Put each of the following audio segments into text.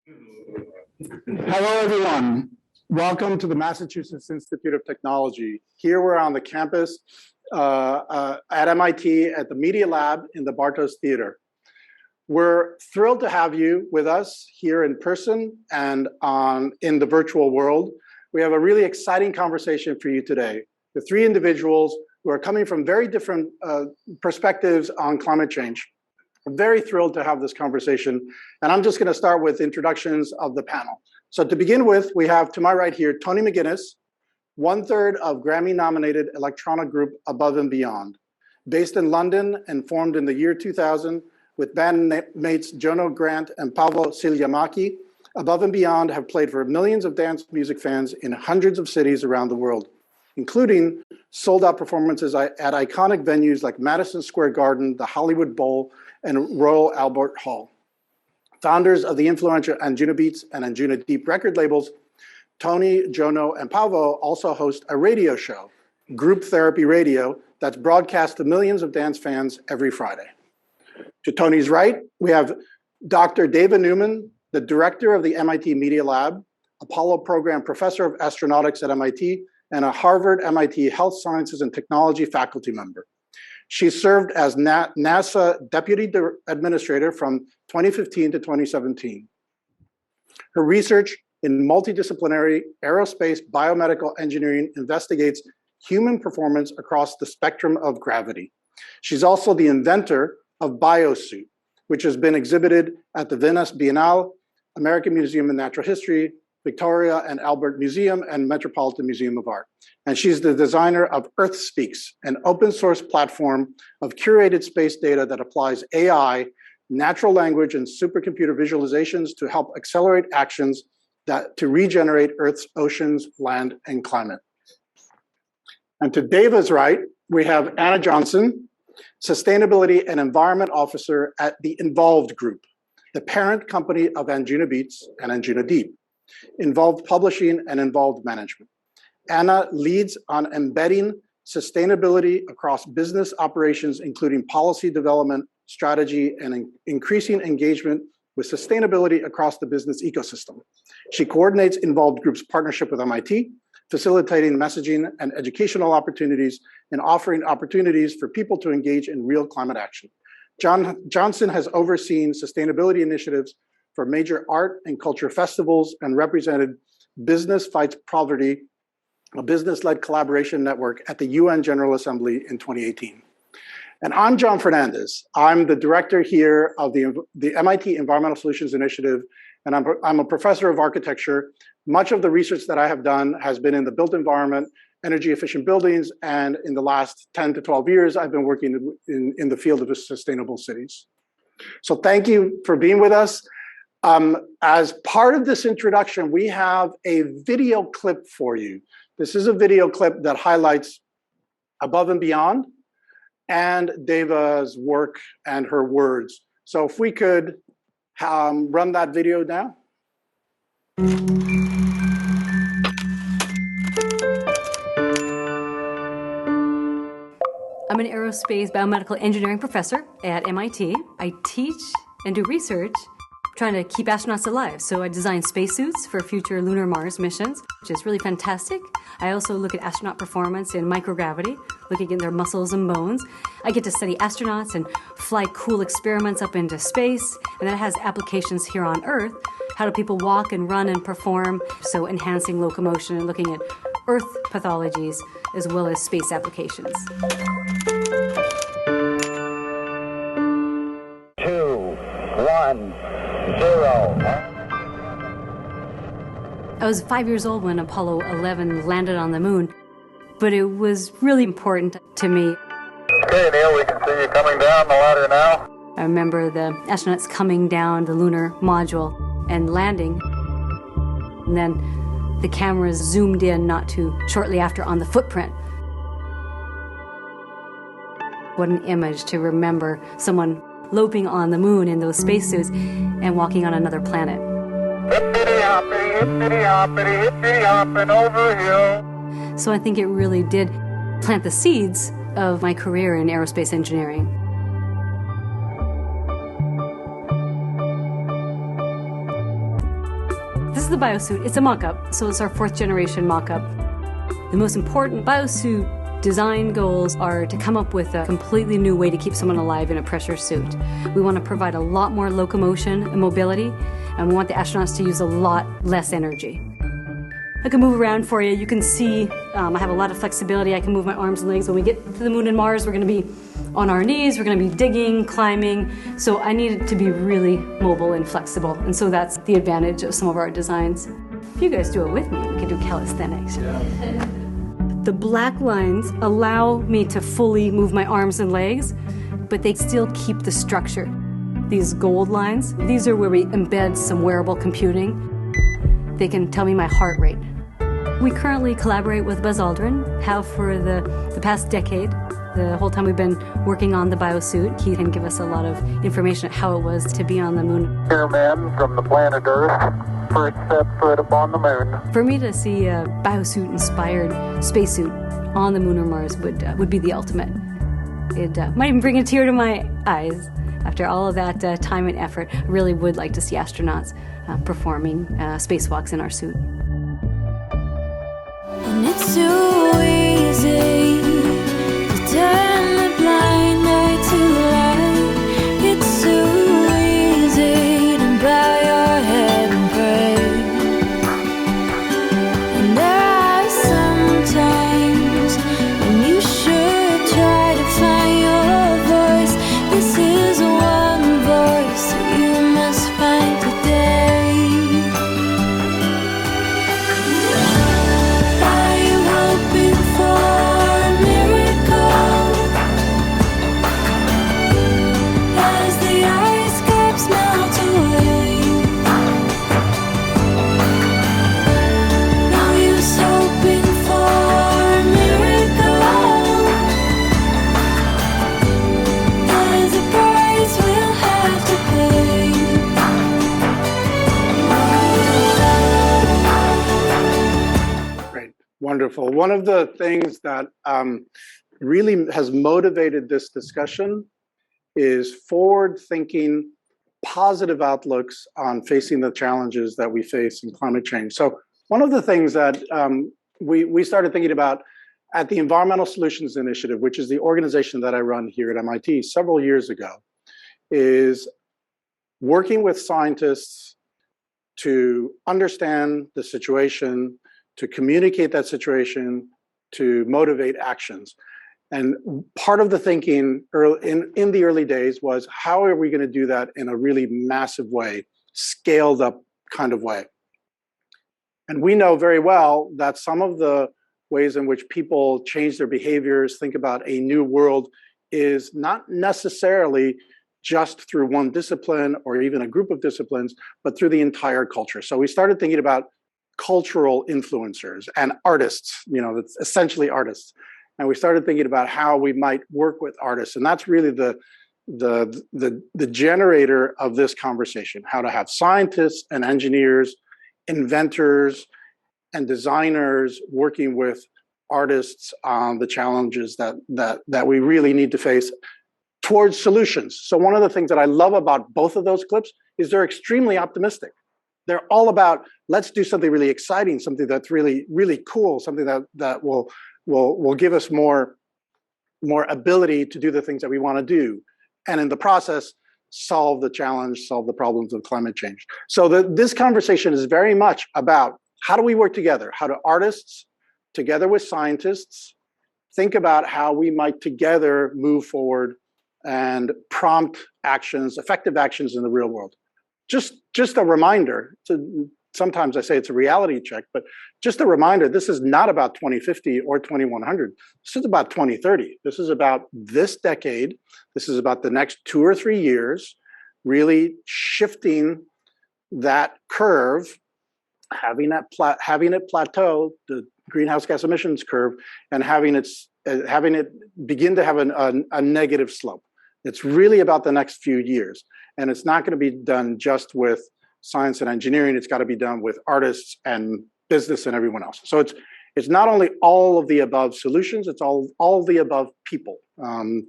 Hello, everyone. Welcome to the Massachusetts Institute of Technology. Here we're on the campus at MIT at the Media Lab in the Bartos Theater. We're thrilled to have you with us here in person and in the virtual world. We have a really exciting conversation for you today with three individuals who are coming from very different perspectives on climate change. I'm very thrilled to have this conversation, and I'm just going to start with introductions of the panel. So to begin with, we have to my right here, Tony McGuinness, 1/3 of Grammy-nominated electronic group Above and Beyond. Based in London and formed in the year 2000 with bandmates Jono, Grant, and Paavo Siljamäki, Above and Beyond have played for millions of dance music fans in hundreds of cities around the world, including sold-out performances at iconic venues like Madison Square Garden, the Hollywood Bowl, and Royal Albert Hall. Founders of the influential Anjunabeats and Anjunadeep record labels, Tony, Jono, and Paavo also host a radio show, Group Therapy Radio, that's broadcast to millions of dance fans every Friday. To Tony's right, we have Dr. David Newman, the director of the MIT Media Lab, Apollo Program Professor of Astronautics at MIT, and a Harvard MIT Health Sciences and Technology faculty member. She served as NASA Deputy Administrator from 2015 to 2017. Her research in multidisciplinary aerospace biomedical engineering investigates human performance across the spectrum of gravity. She's also the inventor of BioSuit, which has been exhibited at the Venice Biennale, American Museum of Natural History, Victoria and Albert Museum, and Metropolitan Museum of Art. And she's the designer of Earth Speaks, an open source platform of curated space data that applies AI, natural language, and supercomputer visualizations to help accelerate actions to regenerate Earth's oceans, land, and climate. And to David's right, we have Anna Johnson, Sustainability and Environment Officer at the Involved Group, the parent company of Anjunabeats and Anjunadeep, Involved Publishing and Involved Management. Anna leads on embedding sustainability across business operations, including policy development, strategy, and increasing engagement with sustainability across the business ecosystem. She coordinates Involved Group's partnership with MIT, facilitating messaging and educational opportunities and offering opportunities for people to engage in real climate action. Johnson has overseen sustainability initiatives for major art and culture festivals and represented Business Fights Poverty, a business-led collaboration network at the UN General Assembly in 2018. And I'm John Fernandez. I'm the director here of the MIT Environmental Solutions Initiative, and I'm a professor of architecture. Much of the research that I have done has been in the built environment, energy efficient buildings, and in the last 10 to 12 years, I've been working in the field of sustainable cities. So thank you for being with us. As part of this introduction, we have a video clip for you. This is a video clip that highlights Above and Beyond and Deva's work and her words. So if we could run that video now. I'm an aerospace biomedical engineering professor at MIT. I teach and do research trying to keep astronauts alive. So I design spacesuits for future lunar Mars missions, which is really fantastic. I also look at astronaut performance in microgravity, looking at their muscles and bones. I get to study astronauts and fly cool experiments up into space, and that has applications here on Earth. How do people walk and run and perform? So enhancing locomotion and looking at Earth pathologies as well as space applications. 2, 1, 0. I was 5 years old when Apollo 11 landed on the moon, but it was really important to me. Okay, Neil, we can see you coming down the ladder now. I remember the astronauts coming down the lunar module and landing, and then the cameras zoomed in not too shortly after on the footprint. What an image to remember someone loping on the moon in those spacesuits and walking on another planet. Hippity-hoppity, hippity-hoppity, hippity-hopping over hill. So I think it really did plant the seeds of my career in aerospace engineering. the biosuit. It's a mock-up, so it's our 4th generation mock-up. The most important biosuit design goals are to come up with a completely new way to keep someone alive in a pressure suit. We want to provide a lot more locomotion and mobility, and we want the astronauts to use a lot less energy. I can move around for you. You can see I have a lot of flexibility. I can move my arms and legs. When we get to the moon and Mars, we're going to be on our knees. We're going to be digging, climbing. So I need it to be really mobile and flexible. And so that's the advantage of some of our designs. If you guys do it with me, we can do calisthenics. Yeah. The black lines allow me to fully move my arms and legs, but they still keep the structure. These gold lines, these are where we embed some wearable computing. They can tell me my heart rate. We currently collaborate with Buzz Aldrin, have for the past decade. The whole time we've been working on the biosuit, he can give us a lot of information on how it was to be on the moon. Here, man, from the planet Earth, first set foot upon the moon. For me to see a biosuit-inspired spacesuit on the moon or Mars would be the ultimate. It might even bring a tear to my eyes. After all of that time and effort, I really would like to see astronauts performing spacewalks in our suit. And it's so easy to turn the blind eye to the light. It's so easy to bow your head and pray. And there are some times when you should try to find your voice. This is one voice that you must find today. Are you hoping for a miracle? As the ice caps melt away, no use hoping for a miracle. There's a price we'll have to pay. Great, wonderful. One of the things that really has motivated this discussion is forward-thinking, positive outlooks on facing the challenges that we face in climate change. So one of the things that we started thinking about at the Environmental Solutions Initiative, which is the organization that I run here at MIT several years ago, is working with scientists to understand the situation, to communicate that situation, to motivate actions. And part of the thinking in the early days was, how are we going to do that in a really massive way, scaled up kind of way? And we know very well that some of the ways in which people change their behaviors, think about a new world, is not necessarily just through one discipline or even a group of disciplines, but through the entire culture. So we started thinking about cultural influencers and artists, that's essentially artists. And we started thinking about how we might work with artists. And that's really the generator of this conversation, how to have scientists and engineers, inventors and designers working with artists on the challenges that we really need to face towards solutions. So one of the things that I love about both of those clips is they're extremely optimistic. They're all about, let's do something really exciting, something that's really, really cool, something that will give us more ability to do the things that we want to do. And in the process, solve the challenge, solve the problems of climate change. So this conversation is very much about, how do we work together? How do artists, together with scientists, think about how we might together move forward and prompt actions, effective actions in the real world. Just a reminder, sometimes I say it's a reality check, but just a reminder, this is not about 2050 or 2100. This is about 2030. This is about this decade. This is about the next 2 or 3 years, really shifting that curve, having it plateau, the greenhouse gas emissions curve, and having it begin to have a negative slope. It's really about the next few years. And it's not going to be done just with science and engineering. It's got to be done with artists and business and everyone else. So it's not only all of the above solutions, it's all of the above people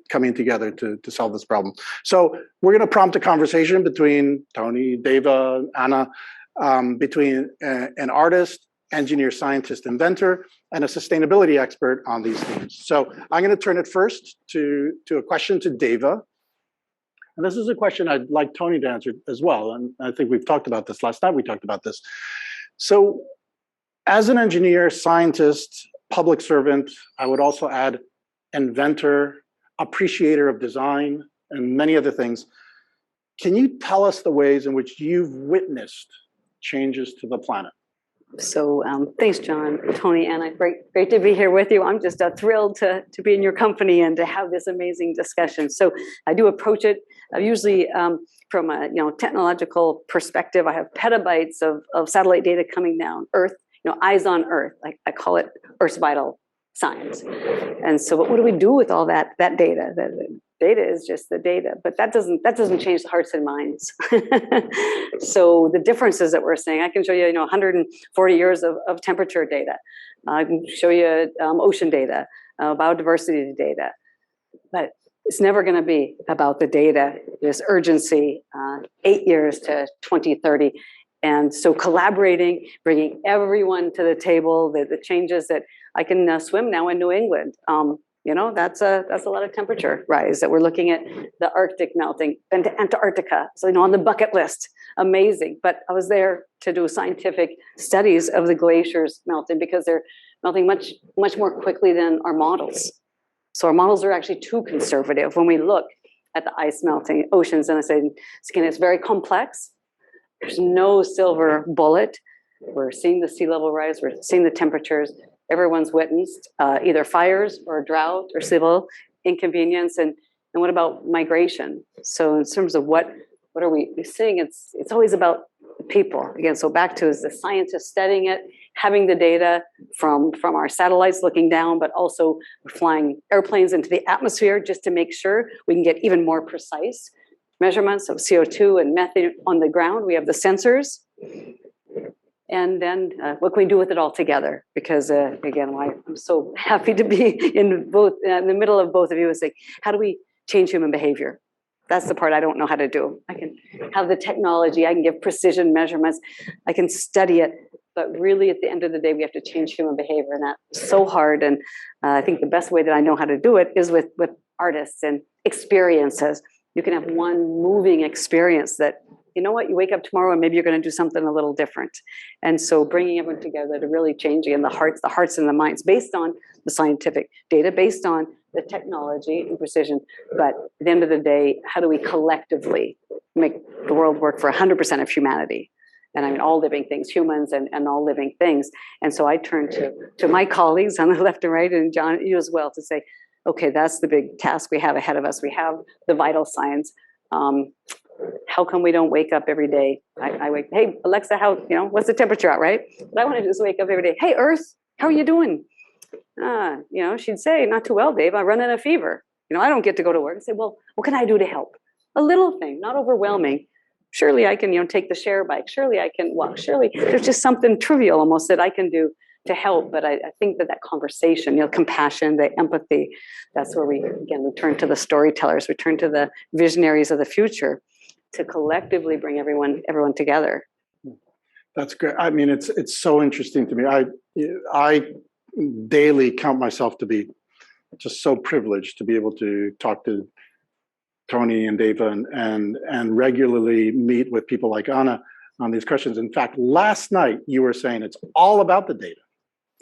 coming together to solve this problem. So we're going to prompt a conversation between Tony, Deva, Anna, between an artist, engineer, scientist, inventor, and a sustainability expert on these themes. So I'm going to turn it first to a question to Deva. And this is a question I'd like Tony to answer as well. And I think we've talked about this last night. We talked about this. So as an engineer, scientist, public servant, I would also add inventor, appreciator of design, and many other things. Can you tell us the ways in which you've witnessed changes to the planet? So thanks, John, Tony, Anna. Great to be here with you. I'm just thrilled to be in your company and to have this amazing discussion. So I do approach it usually from a technological perspective. I have petabytes of satellite data coming down Earth, eyes on Earth. I call it Earth's vital signs. And so, what do we do with all that data? The data is just the data, but that doesn't change the hearts and minds. So the differences that we're seeing, I can show you, 140 years of temperature data. I can show you ocean data, biodiversity data, but it's never going to be about the data. There's urgency, 8 years to 2030. And so collaborating, bringing everyone to the table, the changes that I can swim now in New England. That's a lot of temperature rise that we're looking at, the Arctic melting, and to Antarctica. So, on the bucket list, amazing. But I was there to do scientific studies of the glaciers melting because they're melting much, much more quickly than our models. So our models are actually too conservative when we look at the ice melting oceans. And I say, it's very complex. There's no silver bullet. We're seeing the sea level rise. We're seeing the temperatures. Everyone's witnessed either fires or drought or civil inconvenience. And what about migration? So in terms of what are we seeing? It's always about people. Again, so back to is the scientists studying it, having the data from our satellites looking down, but also flying airplanes into the atmosphere just to make sure we can get even more precise measurements of CO2 and methane on the ground. We have the sensors. And then what can we do with it all together? Because again, I'm so happy to be in the middle of both of you and say, how do we change human behavior? That's the part I don't know how to do. I can have the technology, I can give precision measurements, I can study it, but really at the end of the day, we have to change human behavior, and that's so hard. And I think the best way that I know how to do it is with artists and experiences. You can have one moving experience that, you wake up tomorrow and maybe you're going to do something a little different. And so bringing everyone together to really change again the hearts and the minds based on the scientific data, based on the technology and precision. But at the end of the day, how do we collectively make the world work for 100% of humanity? And I mean, all living things, humans and all living things. And so I turn to my colleagues on the left and right, and John, you as well, to say, okay, that's the big task we have ahead of us. We have the vital signs. How come we don't wake up every day? I wake, hey, Alexa, what's the temperature out, right? But I want to just wake up every day. Hey, Earth, how are you doing? She'd say, not too well, Dave. I'm running a fever. I don't get to go to work. I say, well, what can I do to help? A little thing, not overwhelming. Surely I can, take the share bike. Surely I can walk. Surely there's just something trivial almost that I can do to help. But I think that conversation, compassion, the empathy, that's where we turn to the storytellers, we turn to the visionaries of the future to collectively bring everyone together. That's great. I mean, it's so interesting to me. I daily count myself to be just so privileged to be able to talk to Tony and Deva and regularly meet with people like Anna on these questions. In fact, last night you were saying it's all about the data.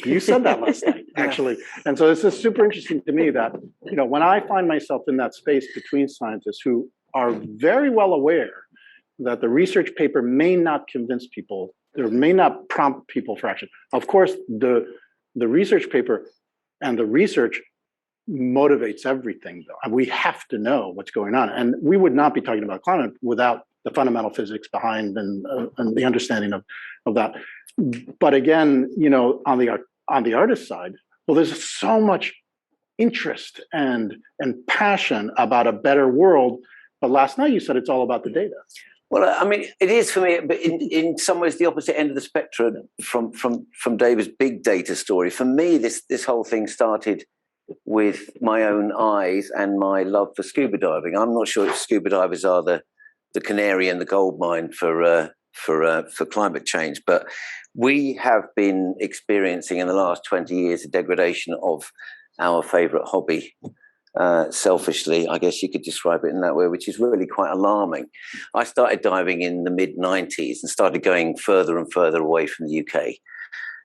You said that last night, actually. And so this is super interesting to me that, when I find myself in that space between scientists who are very well aware that the research paper may not convince people, or may not prompt people for action. Of course, the research paper and the research motivates everything, though. And we have to know what's going on. And we would not be talking about climate without the fundamental physics behind and the understanding of that. But again, on the artist side, well, there's so much interest and passion about a better world. But last night you said it's all about the data. Well, I mean, it is for me, but in some ways the opposite end of the spectrum from David's big data story. For me, this whole thing started with my own eyes and my love for scuba diving. I'm not sure if scuba divers are the canary in the gold mine for for climate change. But we have been experiencing in the last 20 years a degradation of our favorite hobby. Selfishly, I guess you could describe it in that way, which is really quite alarming. I started diving in the mid-90s and started going further and further away from the UK.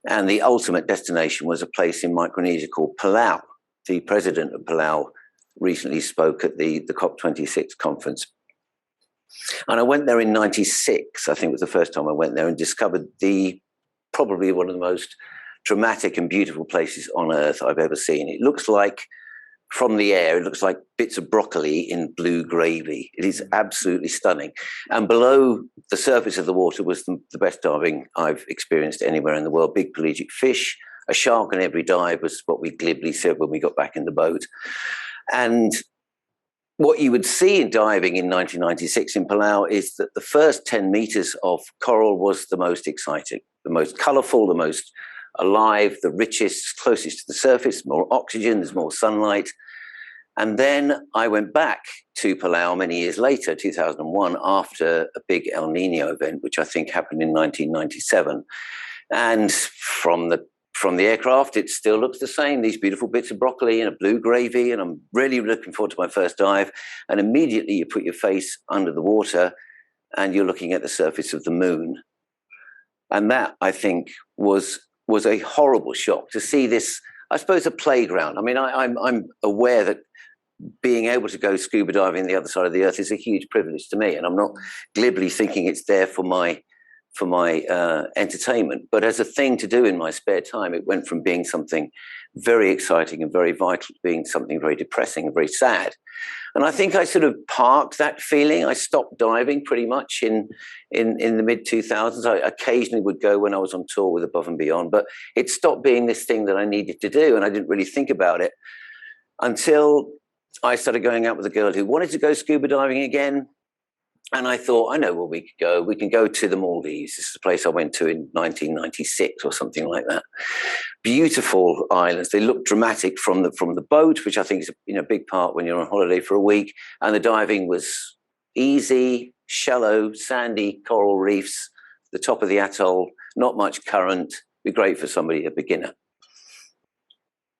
And the ultimate destination was a place in Micronesia called Palau. The president of Palau recently spoke at the COP26 conference. And I went there in 96, I think was the first time I went there, and discovered probably one of the most dramatic and beautiful places on earth I've ever seen. It looks like, from the air, it looks like bits of broccoli in blue gravy. It is absolutely stunning. And below the surface of the water was the best diving I've experienced anywhere in the world. Big pelagic fish, a shark on every dive was what we glibly said when we got back in the boat. And what you would see in diving in 1996 in Palau is that the first 10 meters of coral was the most exciting, the most colorful, the most alive, the richest, closest to the surface, more oxygen, there's more sunlight. And then I went back to Palau many years later, 2001, after a big El Nino event, which I think happened in 1997. And from the aircraft, it still looks the same, these beautiful bits of broccoli and a blue gravy, and I'm really looking forward to my first dive. And immediately you put your face under the water and you're looking at the surface of the moon. And that, I think, was a horrible shock to see this, I suppose, a playground. I mean, I'm aware that being able to go scuba diving on the other side of the earth is a huge privilege to me, and I'm not glibly thinking it's there for my entertainment, but as a thing to do in my spare time, it went from being something very exciting and very vital to being something very depressing and very sad. And I think I sort of parked that feeling. I stopped diving pretty much in the mid-2000s. I occasionally would go when I was on tour with Above and Beyond, but it stopped being this thing that I needed to do, and I didn't really think about it until I started going out with a girl who wanted to go scuba diving again. And I thought, I know where we could go. We can go to the Maldives. This is a place I went to in 1996 or something like that. Beautiful islands. They look dramatic from the boat, which I think is a big part when you're on holiday for a week. And the diving was easy, shallow, sandy coral reefs, the top of the atoll, not much current. Be great for somebody, a beginner.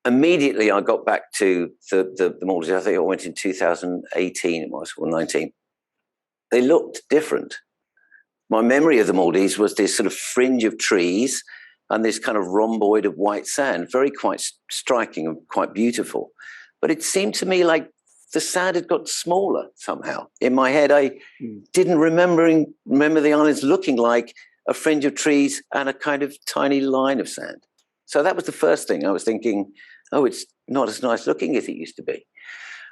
Immediately, I got back to the Maldives. I think I went in 2018, it was, or 19. They looked different. My memory of the Maldives was this sort of fringe of trees and this kind of rhomboid of white sand, very quite striking and quite beautiful. But it seemed to me like the sand had got smaller somehow. In my head, I didn't remember the islands looking like a fringe of trees and a kind of tiny line of sand. So that was the first thing. I was thinking, oh, it's not as nice looking as it used to be.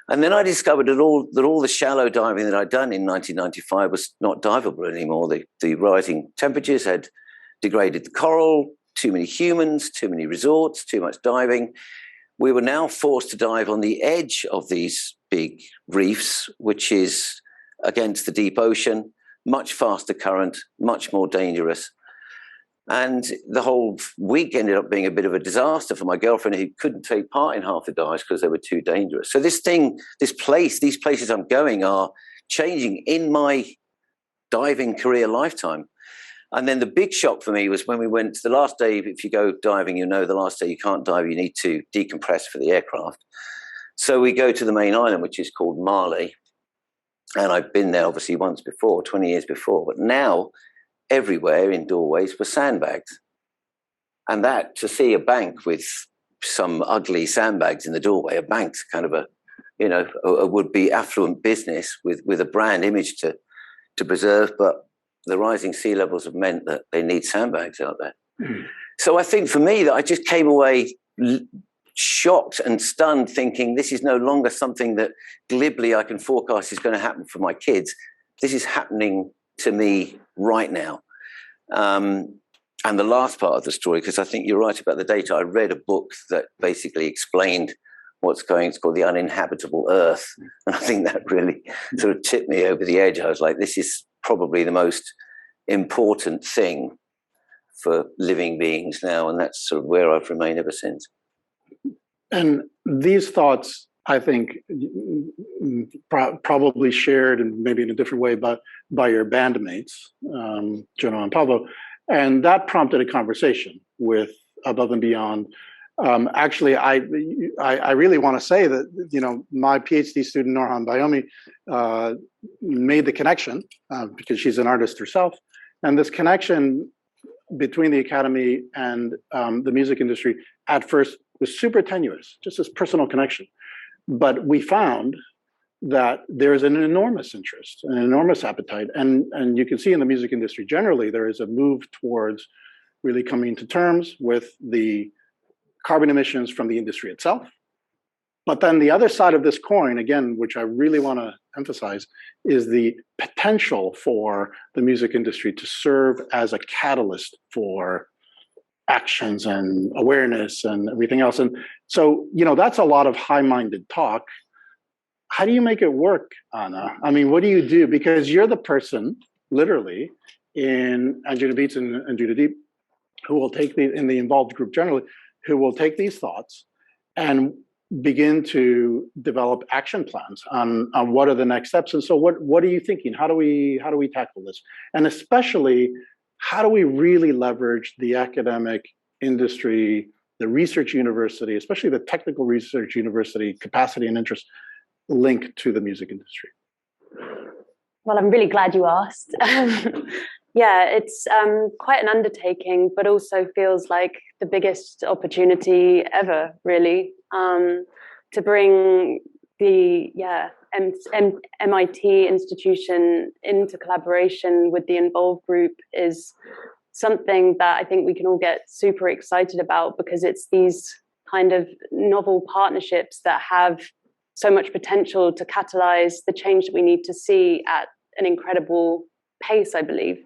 And then I discovered that all the shallow diving that I'd done in 1995 was not diveable anymore. The rising temperatures had degraded the coral, too many humans, too many resorts, too much diving. We were now forced to dive on the edge of these big reefs, which is against the deep ocean, much faster current, much more dangerous. And the whole week ended up being a bit of a disaster for my girlfriend, who couldn't take part in half the dives because they were too dangerous. So these places I'm going are changing in my diving career lifetime. And then the big shock for me was when we went the last day. If you go diving, the last day you can't dive, you need to decompress for the aircraft. So we go to the main island, which is called Mali. And I've been there obviously once before, 20 years before, but now everywhere in doorways were sandbags. And that, to see a bank with some ugly sandbags in the doorway, a bank's kind of a would-be affluent business with a brand image to preserve, but the rising sea levels have meant that they need sandbags out there. So I think for me that I just came away shocked and stunned, thinking this is no longer something that glibly I can forecast is going to happen for my kids. This is happening to me right now. And the last part of the story, because I think you're right about the data, I read a book that basically explained what's going, it's called The Uninhabitable Earth. And I think that really sort of tipped me over the edge. I was like, this is probably the most important thing for living beings now. And that's sort of where I've remained ever since. And these thoughts I think, probably shared and maybe in a different way, but by your bandmates, Jono and Paavo, and that prompted a conversation with Above and Beyond. Actually, I really want to say that my PhD student Norhan Bayomi made the connection because she's an artist herself, and this connection between the academy and the music industry at first was super tenuous, just this personal connection. But we found that there is an enormous interest, an enormous appetite, and you can see in the music industry generally there is a move towards really coming to terms with the carbon emissions from the industry itself. But then the other side of this coin, again, which I really want to emphasize, is the potential for the music industry to serve as a catalyst for actions and awareness and everything else. And so, that's a lot of high-minded talk. How do you make it work, Anna? I mean, what do you do? Because you're the person, literally, in Anjunabeats and Anjunadeep, who will take in the involved group generally, who will take these thoughts and begin to develop action plans on what are the next steps. And so what are you thinking? How do we tackle this? And especially, how do we really leverage the academic industry, the research university, especially the technical research university capacity and interest linked to the music industry? Well, I'm really glad you asked. Yeah, it's quite an undertaking, but also feels like the biggest opportunity ever, really, to bring the MIT institution into collaboration with the involved group is something that I think we can all get super excited about, because it's these kind of novel partnerships that have so much potential to catalyze the change that we need to see at an incredible pace, I believe.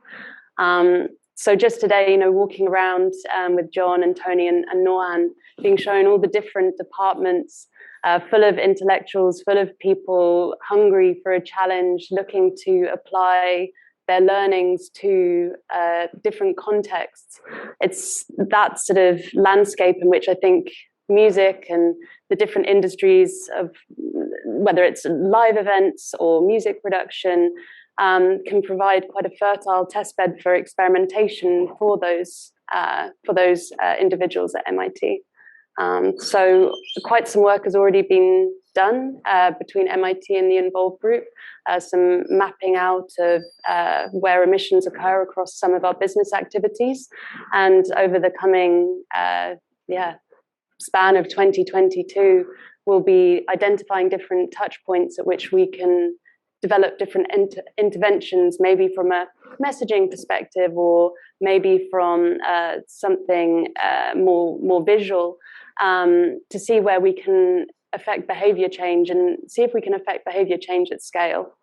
So just today, walking around with John and Tony and Norhan, being shown all the different departments full of intellectuals, full of people hungry for a challenge, looking to apply their learnings to different contexts. It's that sort of landscape in which I think music and the different industries of, whether it's live events or music production, can provide quite a fertile testbed for experimentation for those individuals at MIT. So quite some work has already been done between MIT and the involved group, some mapping out of where emissions occur across some of our business activities. And over the coming span of 2022, we'll be identifying different touch points at which we can develop different interventions, maybe from a messaging perspective, or maybe from something more visual, to see where we can affect behavior change and see if we can affect behavior change at scale.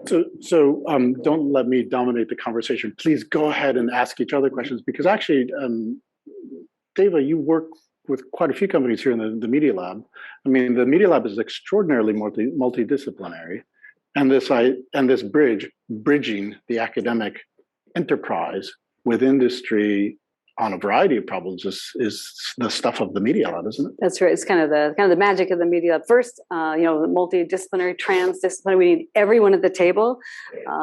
So don't let me dominate the conversation. Please go ahead and ask each other questions, because actually, Deva, you work with quite a few companies here in the Media Lab. I mean, the Media Lab is extraordinarily multidisciplinary, and this bridging the academic enterprise with industry on a variety of problems is the stuff of the Media Lab, isn't it? That's right. It's kind of the magic of the Media Lab. First, multidisciplinary, transdisciplinary. We need everyone at the table.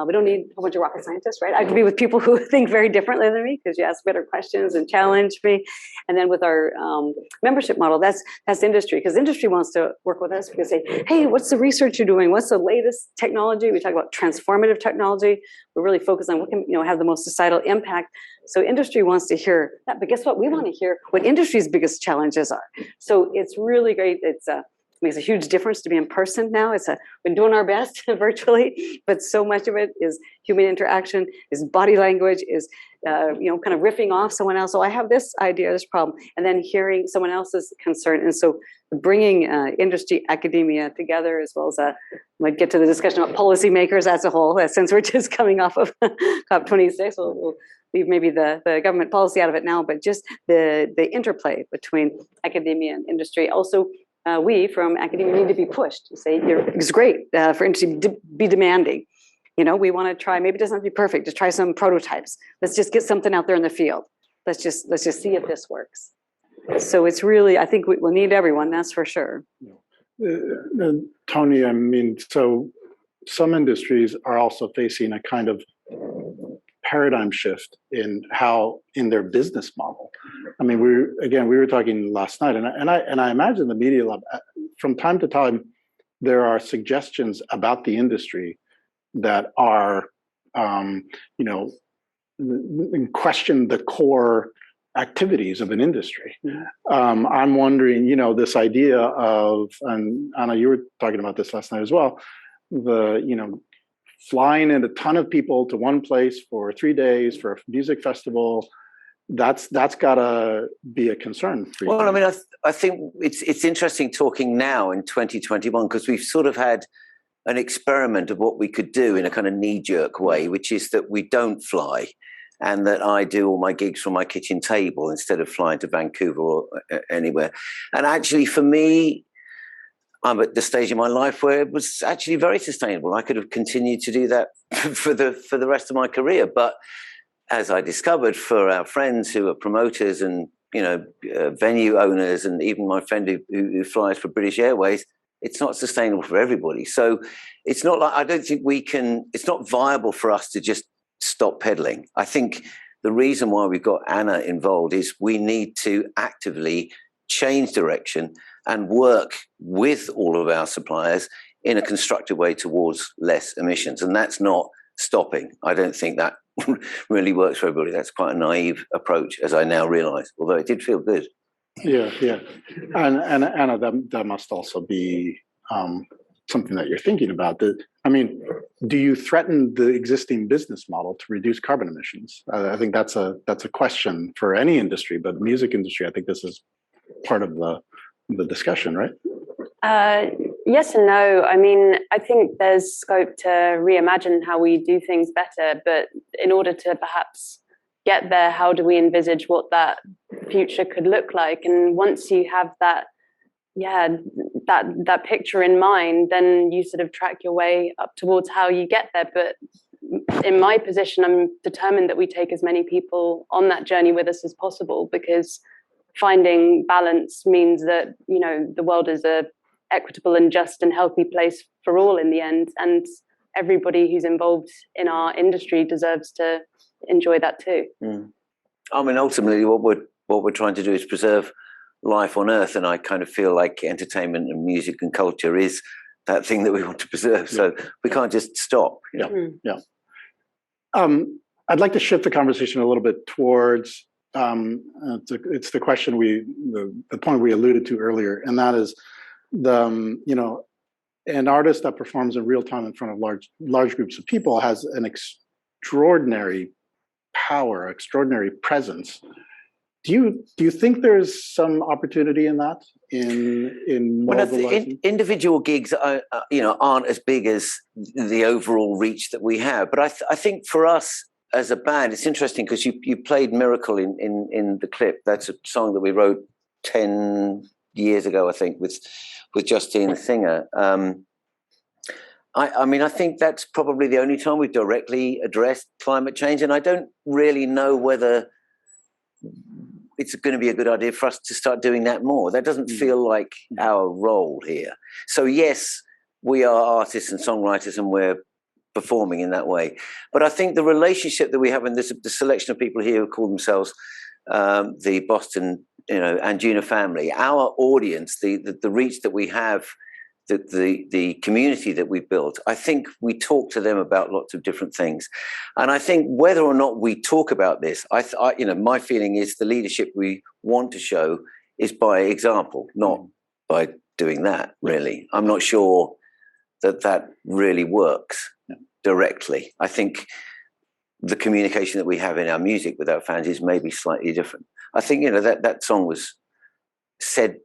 We don't need a whole bunch of rocket scientists, right? I could be with people who think very differently than me, because you ask better questions and challenge me. And then with our membership model, that's industry, because industry wants to work with us. We can say, hey, what's the research you're doing? What's the latest technology? We talk about transformative technology. We're really focused on what can have the most societal impact. So industry wants to hear that, but guess what? We want to hear what industry's biggest challenges are. So it's really great. It makes a huge difference to be in person now. We're doing our best virtually, but so much of it is human interaction, is body language, is kind of riffing off someone else. So I have this idea, this problem, and then hearing someone else's concern. And so bringing industry, academia together, as well as might get to the discussion about policymakers as a whole, since we're just coming off of COP26. We'll leave maybe the government policy out of it now, but just the interplay between academia and industry. Also, we from academia need to be pushed to say, it's great for industry to be demanding. We want to try, maybe it doesn't have to be perfect, just try some prototypes. Let's just get something out there in the field. Let's just see if this works. So it's really, I think we'll need everyone, that's for sure. Tony, I mean, so some industries are also facing a kind of paradigm shift in their business model. I mean, we were talking last night, and I imagine the Media Lab, from time to time, there are suggestions about the industry that are, question the core activities of an industry. I'm wondering, this idea of, and Anna, you were talking about this last night as well, flying in a ton of people to one place for 3 days for a music festival, that's gotta be a concern for you. Well, I mean, I think it's interesting talking now in 2021, because we've sort of had an experiment of what we could do in a kind of knee-jerk way, which is that we don't fly, and that I do all my gigs from my kitchen table instead of flying to Vancouver or anywhere. And actually, for me, I'm at the stage in my life where it was actually very sustainable. I could have continued to do that for the rest of my career. But as I discovered, for our friends who are promoters and venue owners, and even my friend who flies for British Airways, it's not sustainable for everybody. So it's not like, I don't think it's not viable for us to just stop pedaling. I think the reason why we've got Anna involved is we need to actively change direction and work with all of our suppliers in a constructive way towards less emissions. And that's not stopping. I don't think that really works for everybody. That's quite a naive approach, as I now realize, although it did feel good. Yeah. And Anna, that must also be something that you're thinking about. Do you threaten the existing business model to reduce carbon emissions? I think that's a question for any industry, but music industry, I think this is part of the discussion, right? Yes and no. I mean, I think there's scope to reimagine how we do things better, but in order to perhaps get there, how do we envisage what that future could look like? And once you have that picture in mind, then you sort of track your way up towards how you get there. But in my position, I'm determined that we take as many people on that journey with us as possible, because finding balance means that, the world is a equitable and just and healthy place for all in the end. And everybody who's involved in our industry deserves to enjoy that too. I mean, ultimately, what we're trying to do is preserve life on Earth, and I kind of feel like entertainment and music and culture is that thing that we want to preserve. So we can't just stop. Yeah. I'd like to shift the conversation a little bit towards it's the question the point we alluded to earlier, and that is an artist that performs in real time in front of large groups of people has an extraordinary power, extraordinary presence. Do you think there's some opportunity in that in individual gigs aren't as big as the overall reach that we have, but I think for us as a band, it's interesting because you played Miracle in the clip. That's a song that we wrote 10 years ago, I think, with Justine the singer. I mean, I think that's probably the only time we've directly addressed climate change, and I don't really know whether it's going to be a good idea for us to start doing that more. That doesn't feel like our role here. So yes, we are artists and songwriters, and we're performing in that way. But I think the relationship that we have, and the selection of people here who call themselves the Boston, Anjuna family, our audience, the reach that we have, the community that we've built, I think we talk to them about lots of different things. And I think whether or not we talk about this, my feeling is the leadership we want to show is by example, not by doing that, really. I'm not sure that really works directly. I think the communication that we have in our music with our fans is maybe slightly different. I think, that song was said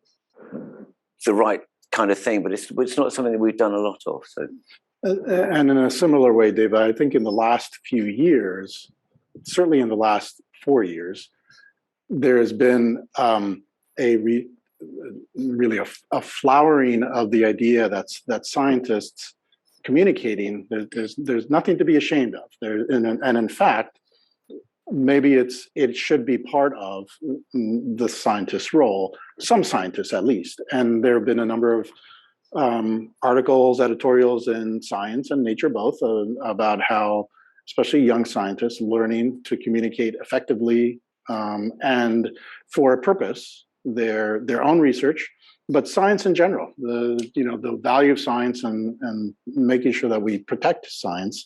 the right kind of thing, but it's not something that we've done a lot of. So, and in a similar way, Dave, I think in the last few years, certainly in the last 4 years, there has been really a flowering of the idea that scientists communicating, there's nothing to be ashamed of. And in fact, maybe it should be part of the scientist's role, some scientists at least. And there have been a number of articles, editorials in Science and Nature both about how, especially young scientists, learning to communicate effectively and for a purpose, their own research, but science in general, the value of science and making sure that we protect science.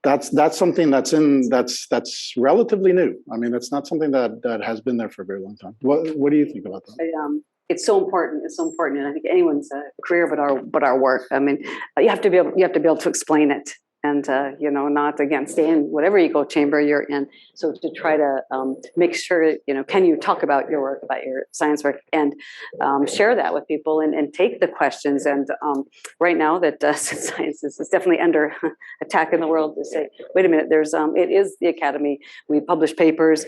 That's something that's relatively new. I mean, that's not something that has been there for a very long time. What do you think about that? It's so important. It's so important, and I think anyone's career, but our work. I mean, you have to be able to explain it, and not again stay in whatever echo chamber you're in. So to try to make sure can you talk about your work, about your science work, and share that with people, and take the questions. And right now, that science is definitely under attack in the world. To say, wait a minute, there's it is the academy. We publish papers.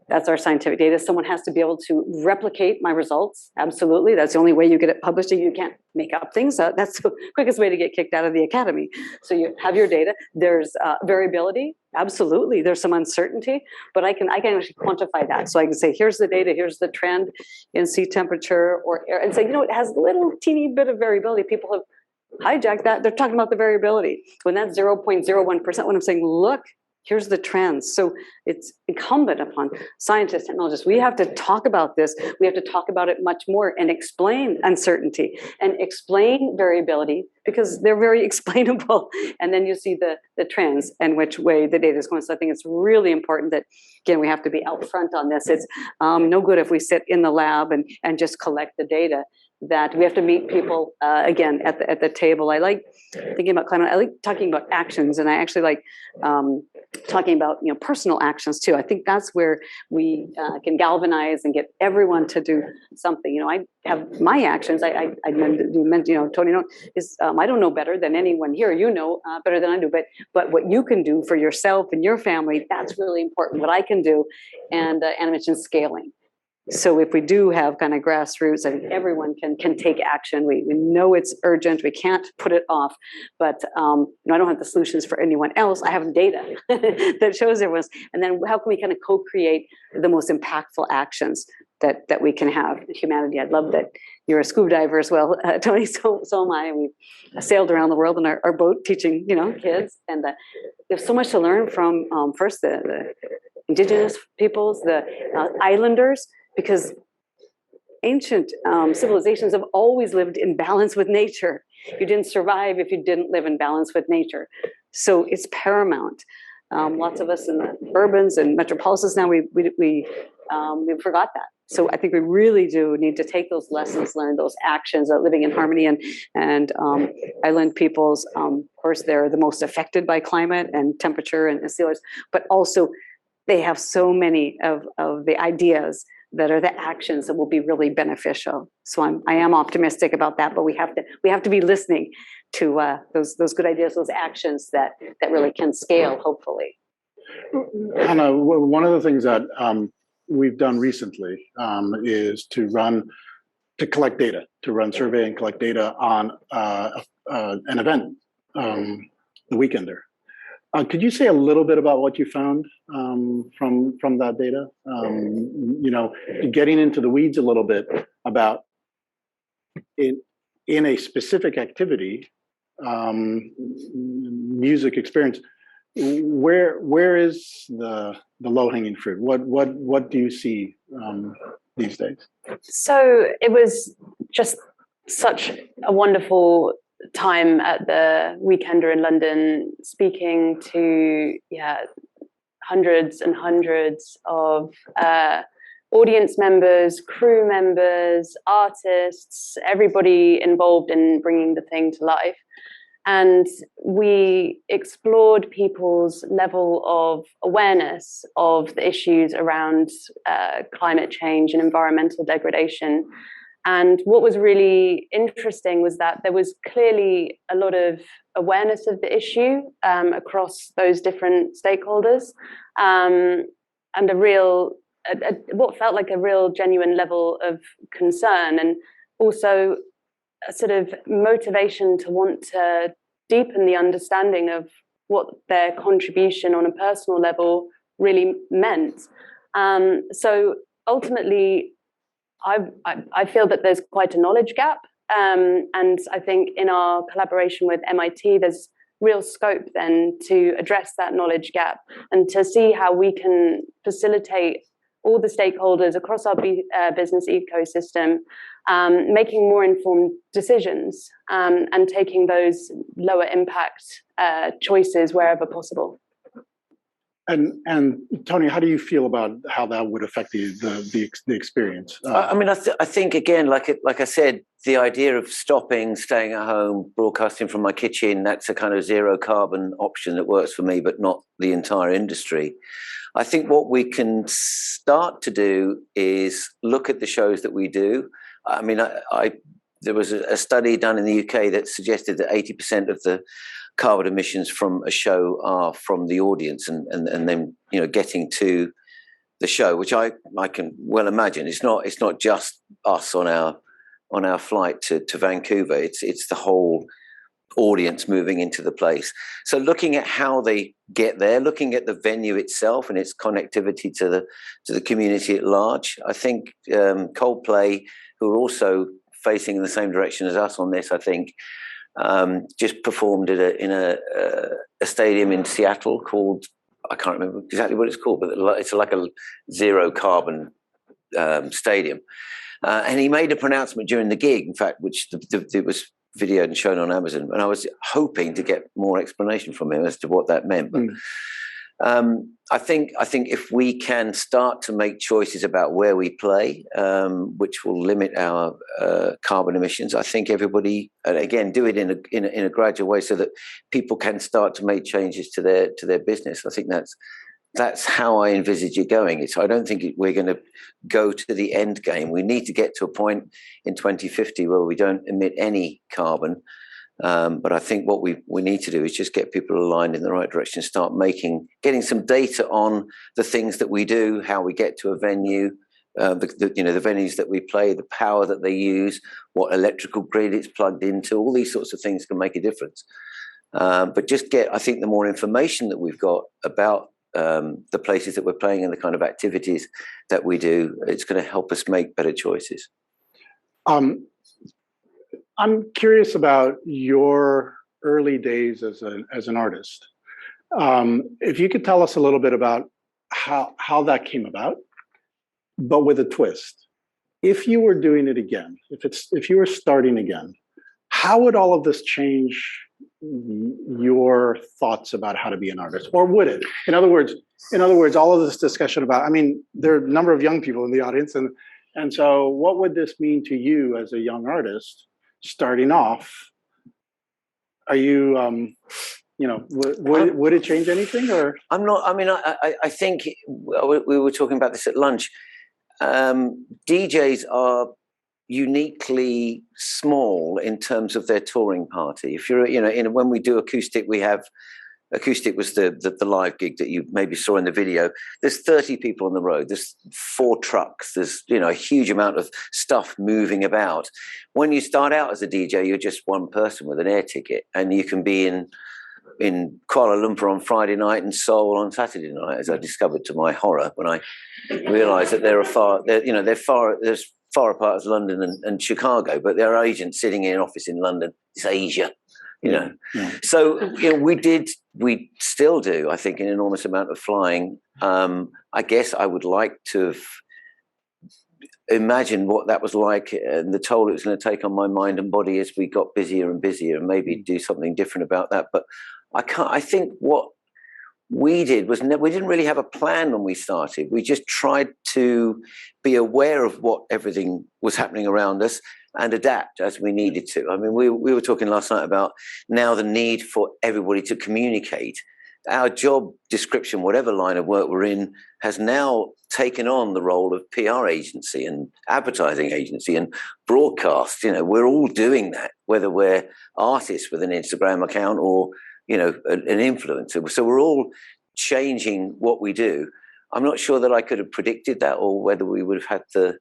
That's our scientific data. Someone has to be able to replicate my results. Absolutely. That's the only way you get it published. You can't make up things. That's the quickest way to get kicked out of the academy. So you have your data. There's variability. Absolutely. There's some uncertainty, but I can actually quantify that. So I can say, here's the data, here's the trend in sea temperature or air, and say, it has a little teeny bit of variability. People have hijacked that. They're talking about the variability. When that's 0.01%, when I'm saying, look, here's the trends. So it's incumbent upon scientists, technologists. We have to talk about this. We have to talk about it much more and explain uncertainty and explain variability because they're very explainable. And then you see the trends and which way the data is going. So I think it's really important that, again, we have to be out front on this. It's no good if we sit in the lab and just collect the data. That we have to meet people again at the table. I like thinking about climate. I like talking about actions, and I actually like talking about personal actions too. I think that's where we can galvanize and get everyone to do something. I have my actions. I meant Tony is I don't know better than anyone here. Better than I do. But what you can do for yourself and your family, that's really important. What I can do, and I mentioned scaling. So if we do have kind of grassroots, I think everyone can take action. We know it's urgent. We can't put it off. But I don't have the solutions for anyone else. I have data that shows everyone's. And then how can we kind of co-create the most impactful actions that we can have in humanity? I'd love that you're a scuba diver as well, Tony. So am I. We've sailed around the world in our boat teaching kids. And there's so much to learn from first the indigenous peoples, the islanders. Because ancient civilizations have always lived in balance with nature. You didn't survive if you didn't live in balance with nature. So it's paramount. Lots of us in the urbans and metropolises now, we forgot that. So I think we really do need to take those lessons learned, those actions of living in harmony. And island peoples, of course, they're the most affected by climate and temperature and sea levels, but also they have so many of the ideas that are the actions that will be really beneficial. So I am optimistic about that, but we have to be listening to those good ideas, those actions that really can scale, hopefully. Hannah, one of the things that we've done recently is to collect data, to run survey and collect data on an event, The Weekender. Could you say a little bit about what you found from that data? Getting into the weeds a little bit about in a specific activity, music experience. Where is the low-hanging fruit? What do you see these days? So it was just such a wonderful time at the Weekender in London, speaking to hundreds and hundreds of audience members, crew members, artists, everybody involved in bringing the thing to life. And we explored people's level of awareness of the issues around climate change and environmental degradation. And what was really interesting was that there was clearly a lot of awareness of the issue across those different stakeholders, and what felt like a real genuine level of concern, and also a sort of motivation to want to deepen the understanding of what their contribution on a personal level really meant. So ultimately, I feel that there's quite a knowledge gap. And I think in our collaboration with MIT, there's real scope then to address that knowledge gap and to see how we can facilitate all the stakeholders across our business ecosystem, making more informed decisions and taking those lower impact choices wherever possible. And Tony, how do you feel about how that would affect the experience? I mean, I think again, like I said, the idea of stopping, staying at home, broadcasting from my kitchen, that's a kind of zero carbon option that works for me, but not the entire industry. I think what we can start to do is look at the shows that we do. I mean, there was a study done in the UK that suggested that 80% of the carbon emissions from a show are from the audience and then, you know, getting to the show, which I can well imagine. It's not just us on our flight to Vancouver. It's the whole audience moving into the place. So looking at how they get there, looking at the venue itself and its connectivity to the community at large. I think Coldplay, who are also facing in the same direction as us on this, I think, just performed in a stadium in Seattle called, I can't remember exactly what it's called, but it's like a zero carbon stadium. And he made a pronouncement during the gig, in fact, which it was videoed and shown on Amazon. And I was hoping to get more explanation from him as to what that meant. But I think if we can start to make choices about where we play, which will limit our carbon emissions, I think everybody, and again, do it in a gradual way so that people can start to make changes to their business. I think that's how I envisage it going. I don't think we're going to go to the end game. We need to get to a point in 2050 where we don't emit any carbon. But I think what we need to do is just get people aligned in the right direction, start getting some data on the things that we do, how we get to a venue, the venues that we play, the power that they use, what electrical grid it's plugged into. All these sorts of things can make a difference. But just I think the more information that we've got about the places that we're playing and the kind of activities that we do, it's going to help us make better choices. I'm curious about your early days as an artist. If you could tell us a little bit about how that came about, but with a twist. If you were doing it again, if you were starting again, how would all of this change your thoughts about how to be an artist, or would it? In other words, all of this discussion about, I mean, there are a number of young people in the audience, and so what would this mean to you as a young artist starting off? Are you, would it change anything, or? I'm not. I mean, I think we were talking about this at lunch. DJs are uniquely small in terms of their touring party. If you're, when we do acoustic, acoustic was the live gig that you maybe saw in the video. There's 30 people on the road. There's 4 trucks. There's, a huge amount of stuff moving about. When you start out as a DJ, you're just one person with an air ticket, and you can be in Kuala Lumpur on Friday night and Seoul on Saturday night, as I discovered to my horror when I realised that they're far apart as London and Chicago, but there are agents sitting in an office in London. It's Asia, Yeah. So we still do, I think, an enormous amount of flying. I guess I would like to imagine what that was like and the toll it was going to take on my mind and body as we got busier and busier, and maybe do something different about that. But I think what we did was we didn't really have a plan when we started. We just tried to be aware of what everything was happening around us and adapt as we needed to. I mean, we were talking last night about now the need for everybody to communicate. Our job description, whatever line of work we're in, has now taken on the role of PR agency and advertising agency and broadcast. We're all doing that, whether we're artists with an Instagram account or an influencer. So we're all changing what we do. I'm not sure that I could have predicted that, or whether we would have had the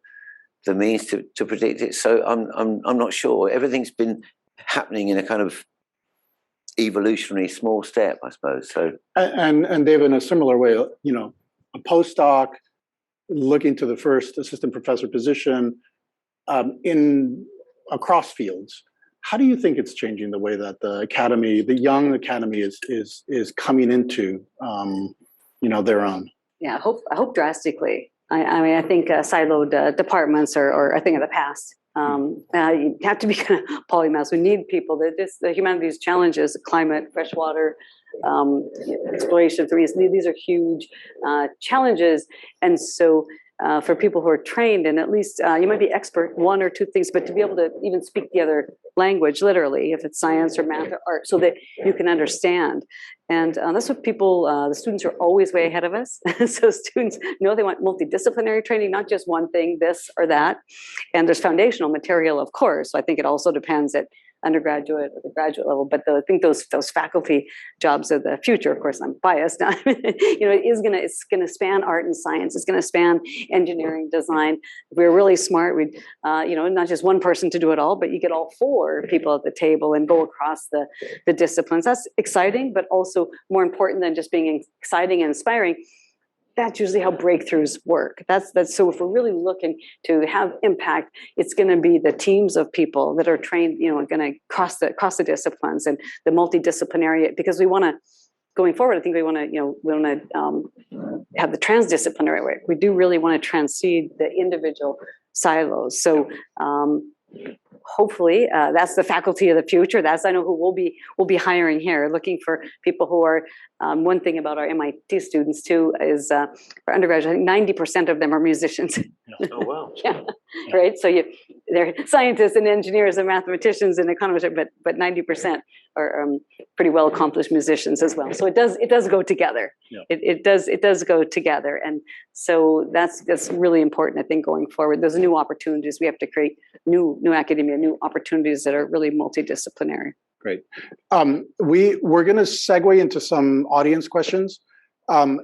means to predict it. So I'm not sure. Everything's been happening in a kind of evolutionary small step, I suppose. So and Dave, in a similar way, postdoc looking to the first assistant professor position in across fields. How do you think it's changing the way that the academy, the young academy, is coming into their own? Yeah, I hope drastically. I mean, I think siloed departments are a thing of the past. You have to be kind of polymaths. We need people that the humanities challenges, climate, freshwater, exploration. These are huge challenges, and so for people who are trained, and at least you might be expert one or two things, but to be able to even speak the other language, literally, if it's science or math or art, so that you can understand. And that's what people, the students are always way ahead of us. So students know they want multidisciplinary training, not just one thing, this or that. And there's foundational material, of course. So I think it also depends at undergraduate or the graduate level, but I think those faculty jobs of the future, of course, I'm biased, it's gonna span art and science. It's gonna span engineering, design. If we're really smart, we'd, not just one person to do it all, but you get all four people at the table and go across the disciplines. That's exciting, but also more important than just being exciting and inspiring. That's usually how breakthroughs work. That's so if we're really looking to have impact, it's going to be the teams of people that are trained, going to cross the disciplines and the multidisciplinary, because we want to, going forward, I think we want to have the transdisciplinary work. We do really want to transcend the individual silos. So hopefully that's the faculty of the future. That's, I know, who we'll be hiring here, looking for people who are, one thing about our MIT students too is for undergraduates, I think 90% of them are musicians. Oh, wow. Yeah. Right. So they're scientists and engineers and mathematicians and economists, but 90% are pretty well accomplished musicians as well. So it does go together. Yeah. It does go together. And so that's really important, I think, going forward. There's new opportunities. We have to create new academia, new opportunities that are really multidisciplinary. Great. We're going to segue into some audience questions.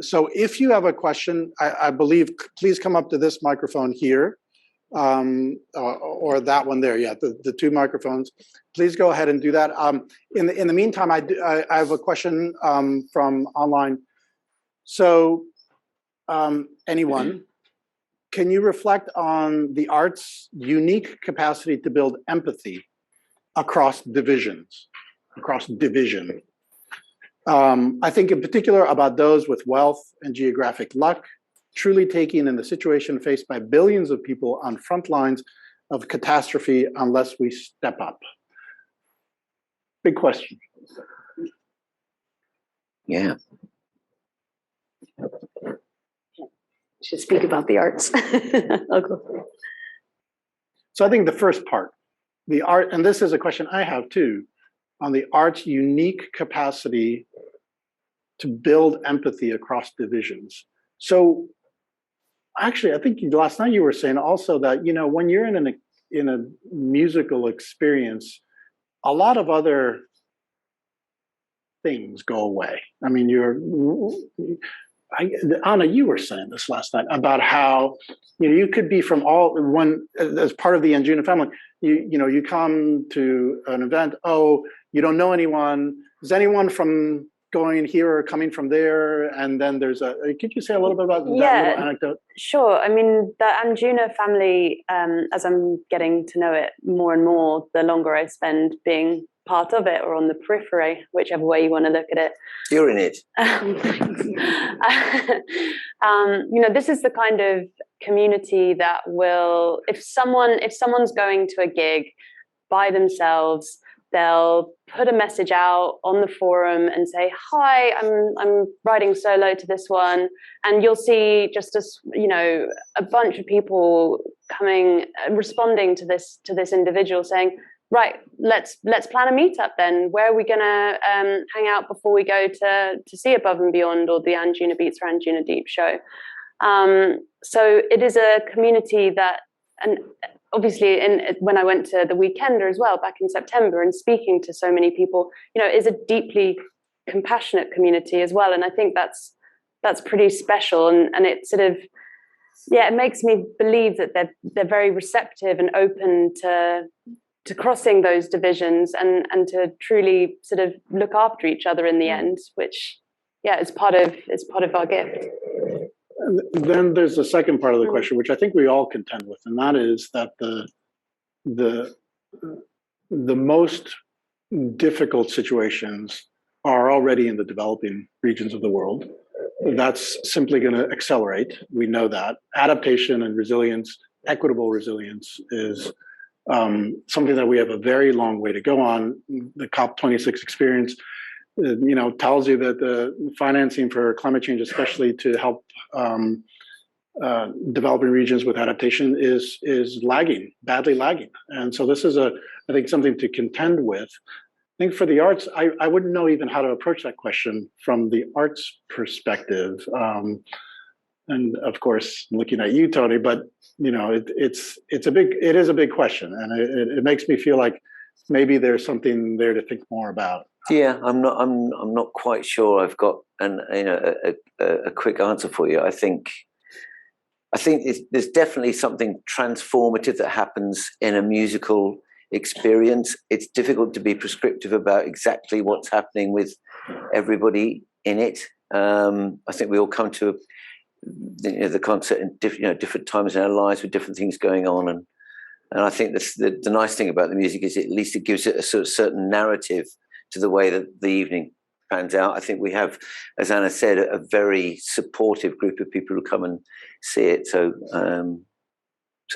So if you have a question, I believe, please come up to this microphone here, or that one there. Yeah, the two microphones. Please go ahead and do that. In the meantime, I have a question from online. So anyone, can you reflect on the art's unique capacity to build empathy across division? I think in particular about those with wealth and geographic luck, truly taking in the situation faced by billions of people on front lines of catastrophe unless we step up. Big question. Yeah. Should speak about the arts. So I think the first part, the art, and this is a question I have too, on the art's unique capacity to build empathy across divisions. So actually, I think last night you were saying also that, when you're in a musical experience, a lot of other things go away. I mean, Anna, you were saying this last night about how, you could be from as part of the Anjuna family, you come to an event, you don't know anyone. Is anyone from going here or coming from there? And then could you say a little bit about that little anecdote? Sure. I mean, the Anjuna family, as I'm getting to know it more and more, the longer I spend being part of it or on the periphery, whichever way you want to look at it. You're in it. This is the kind of community that will, if someone's going to a gig by themselves, they'll put a message out on the forum and say, "Hi, I'm writing solo to this one," and you'll see just a bunch of people responding to this individual saying, "Right, let's plan a meetup then. Where are we gonna hang out before we go to see Above and Beyond or the Anjunabeats or Anjunadeep show?" So it is a community that, and obviously when I went to the Weekender as well back in September and speaking to so many people, is a deeply compassionate community as well. And I think that's pretty special. And it sort of, it makes me believe that they're very receptive and open to crossing those divisions and to truly sort of look after each other in the end, which is part of our gift. then there's the second part of the question, which I think we all contend with, and that is that the most difficult situations are already in the developing regions of the world. That's simply going to accelerate. We know that. Adaptation and resilience, equitable resilience, is something that we have a very long way to go on. The COP26 experience, tells you that the financing for climate change, especially to help developing regions with adaptation, is lagging, badly lagging. And so this is I think something to contend with. I think for the arts, I wouldn't know even how to approach that question from the arts perspective. And of course, looking at you, Tony, but it is a big question, and it makes me feel like maybe there's something there to think more about. Yeah, I'm not quite sure I've got a quick answer for you. I think there's definitely something transformative that happens in a musical experience. It's difficult to be prescriptive about exactly what's happening with everybody in it. I think we all come to the concert in different times in our lives with different things going on, and I think the nice thing about the music is at least it gives it a sort of certain narrative to the way that the evening pans out. I think we have, as Anna said, a very supportive group of people who come and see it. So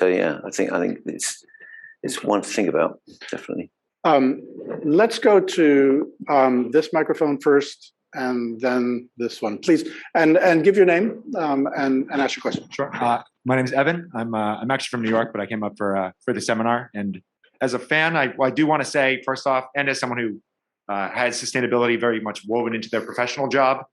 yeah, I think it's one to think about, definitely. Let's go to this microphone first, and then this one, please, and give your name and ask your question. Sure. My name is Evan. I'm actually from New York, but I came up for the seminar. And as a fan, I do want to say, first off, and as someone who has sustainability very much woven into their professional job,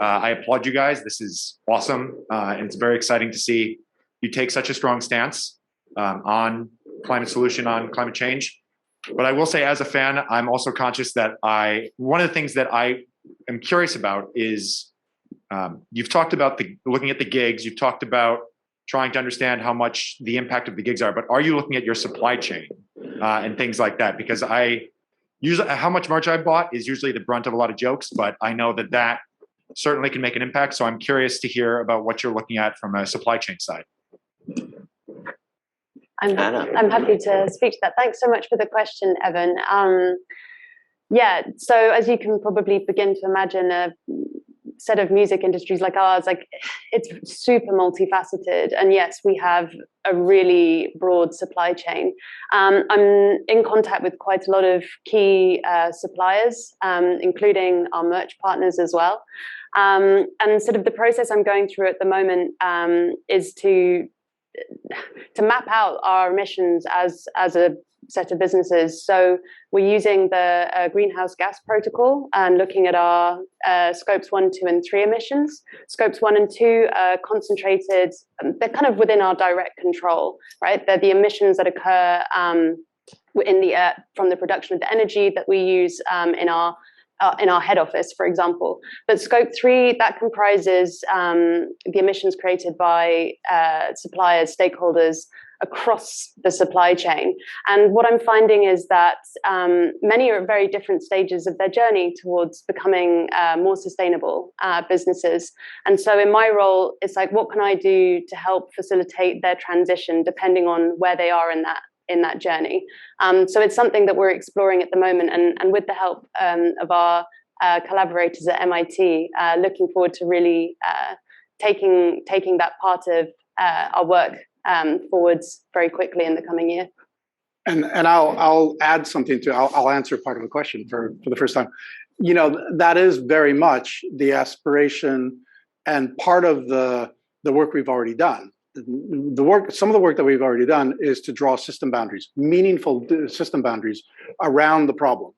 I applaud you guys. This is awesome, and it's very exciting to see you take such a strong stance on climate solution, on climate change. But I will say, as a fan, I'm also conscious that one of the things that I am curious about is you've talked about looking at the gigs, you've talked about trying to understand how much the impact of the gigs are, but are you looking at your supply chain and things like that? Because usually how much merch I bought is usually the brunt of a lot of jokes, but I know that certainly can make an impact. So I'm curious to hear about what you're looking at from a supply chain side. I'm happy to speak to that. Thanks so much for the question, Evan. Yeah, so as you can probably begin to imagine, a set of music industries like ours, it's super multifaceted. And yes, we have a really broad supply chain. I'm in contact with quite a lot of key suppliers, including our merch partners as well. And sort of the process I'm going through at the moment is to map out our emissions as a set of businesses. So we're using the greenhouse gas protocol and looking at our scopes 1, 2, and 3 emissions. Scopes 1 and 2 are concentrated, they're kind of within our direct control, right? They're the emissions that occur in the from the production of the energy that we use in our head office, for example. But scope 3, that comprises the emissions created by suppliers, stakeholders across the supply chain. And what I'm finding is that many are at very different stages of their journey towards becoming more sustainable businesses. And so in my role, it's like, what can I do to help facilitate their transition depending on where they are in that journey? So it's something that we're exploring at the moment, and with the help of our collaborators at MIT, looking forward to really taking that part of our work forwards very quickly in the coming year. And I'll add something to I'll answer part of the question for the first time. That is very much the aspiration and part of the work we've already done. Some of the work that we've already done is to draw system boundaries, meaningful system boundaries around the problem.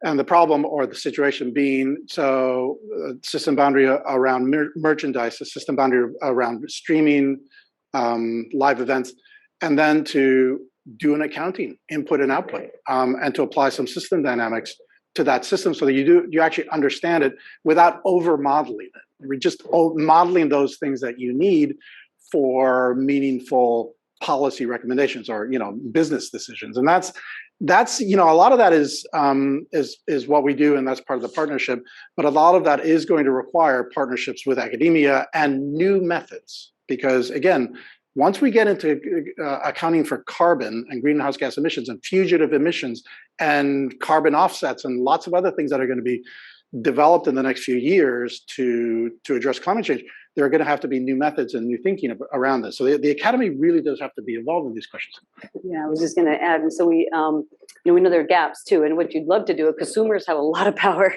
And the problem or the situation being, so system boundary around merchandise, a system boundary around streaming, live events, and then to do an accounting, input and output, and to apply some system dynamics to that system so that you actually understand it without over modeling it. We're just modeling those things that you need for meaningful policy recommendations or business decisions. And that's, you know, a lot of that is what we do, and that's part of the partnership. But a lot of that is going to require partnerships with academia and new methods, because again, once we get into accounting for carbon and greenhouse gas emissions and fugitive emissions and carbon offsets and lots of other things that are going to be developed in the next few years to address climate change, there are going to have to be new methods and new thinking around this. So the academy really does have to be involved in these questions. Yeah, I was just going to add, and so we, we know there are gaps too, and what you'd love to do, consumers have a lot of power.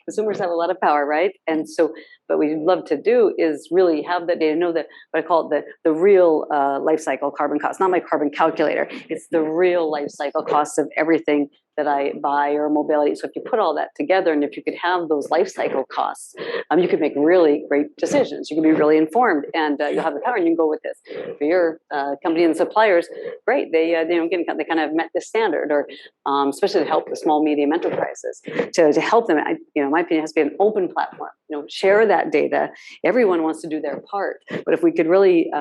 Consumers have a lot of power, right? And so, what we'd love to do is really have that data, know that what I call it the real life cycle carbon cost, not my carbon calculator. It's the real life cycle costs of everything that I buy or mobility. So if you put all that together, and if you could have those life cycle costs, you could make really great decisions. You can be really informed, and you'll have the power, and you can go with this. For your company and suppliers, great. They they kind of met the standard, or especially to help the small medium enterprises, to help them. My opinion, it has to be an open platform. Share that data. Everyone wants to do their part, but if we could really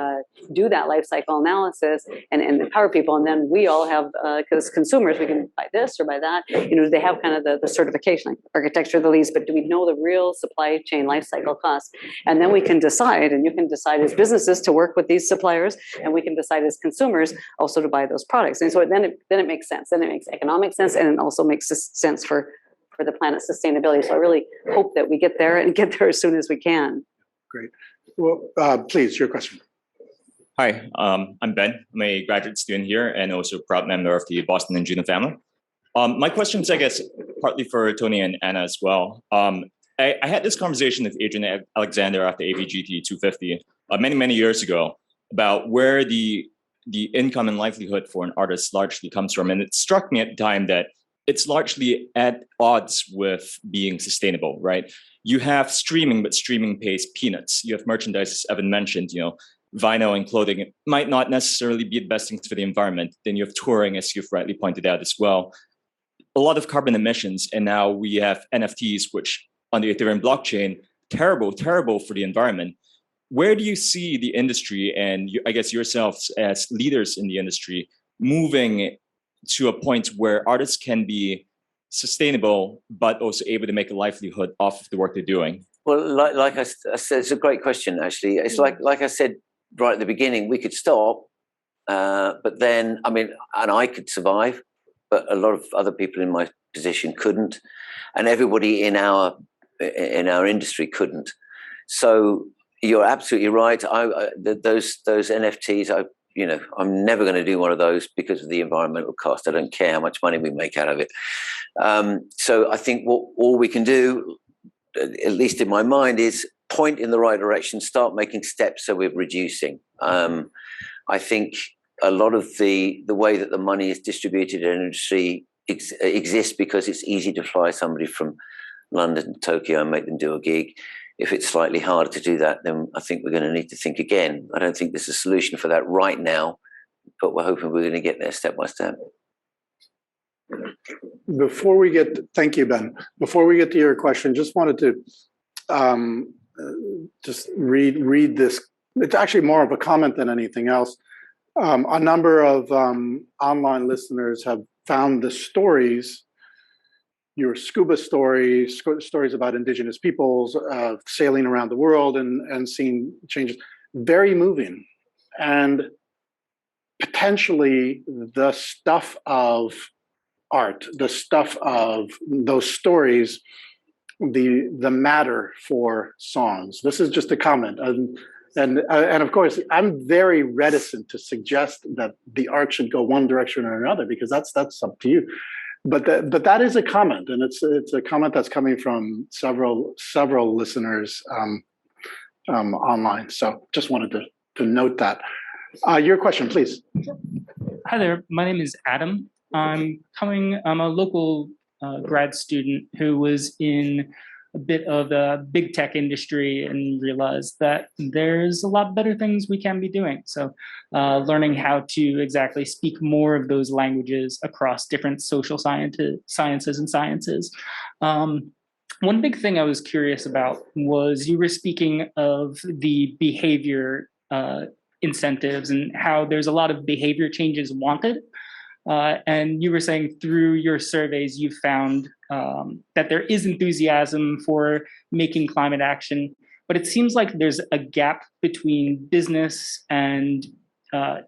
do that life cycle analysis and empower people, and then we all have, because consumers, we can buy this or by that, they have kind of the certification, like architecture of the lease, but do we know the real supply chain life cycle costs? And then we can decide, and you can decide as businesses to work with these suppliers, and we can decide as consumers also to buy those products. And so then it makes sense. Then it makes economic sense, and it also makes sense for the planet's sustainability. So I really hope that we get there and get there as soon as we can. Great. Well, please, your question. Hi, I'm Ben. I'm a graduate student here and also a proud member of the Boston and Juno family. My question is, I guess, partly for Tony and Anna as well. I had this conversation with Adrian Alexander after AVGT 250 many years ago about where the income and livelihood for an artist largely comes from. And it struck me at the time that it's largely at odds with being sustainable, right? You have streaming, but streaming pays peanuts. You have merchandise, as Evan mentioned, vinyl and clothing might not necessarily be the best things for the environment. Then you have touring, as you've rightly pointed out as well. A lot of carbon emissions, and now we have NFTs, which on the Ethereum blockchain, terrible for the environment. Where do you see the industry, and I guess yourselves as leaders in the industry, moving to a point where artists can be sustainable, but also able to make a livelihood off of the work they're doing? Well, like I said, it's a great question, actually. It's like I said right at the beginning, we could stop, but then, and I could survive, but a lot of other people in my position couldn't, and everybody in our industry couldn't. So you're absolutely right. Those NFTs, I'm never going to do one of those because of the environmental cost. I don't care how much money we make out of it. So I think all we can do, at least in my mind, is point in the right direction, start making steps so we're reducing. I think a lot of the way that the money is distributed in industry exists because it's easy to fly somebody from London to Tokyo and make them do a gig. If it's slightly harder to do that, then I think we're going to need to think again. I don't think there's a solution for that right now, but we're hoping we're going to get there step by step. Thank you, Ben. Before we get to your question, just wanted to just read this. It's actually more of a comment than anything else. A number of online listeners have found the stories, your scuba stories about indigenous peoples sailing around the world and seeing changes, very moving. And potentially the stuff of art, the stuff of those stories, the matter for songs. This is just a comment. And of course, I'm very reticent to suggest that the art should go one direction or another, because that's up to you. But that is a comment, and it's a comment that's coming from several listeners online. So just wanted to note that. Your question, please. Hi there. My name is Adam. I'm a local grad student who was in a bit of the big tech industry and realized that there's a lot better things we can be doing. So learning how to exactly speak more of those languages across different social sciences and sciences. One big thing I was curious about was you were speaking of the behavior incentives and how there's a lot of behavior changes wanted. And you were saying through your surveys, you found that there is enthusiasm for making climate action, but it seems like there's a gap between business and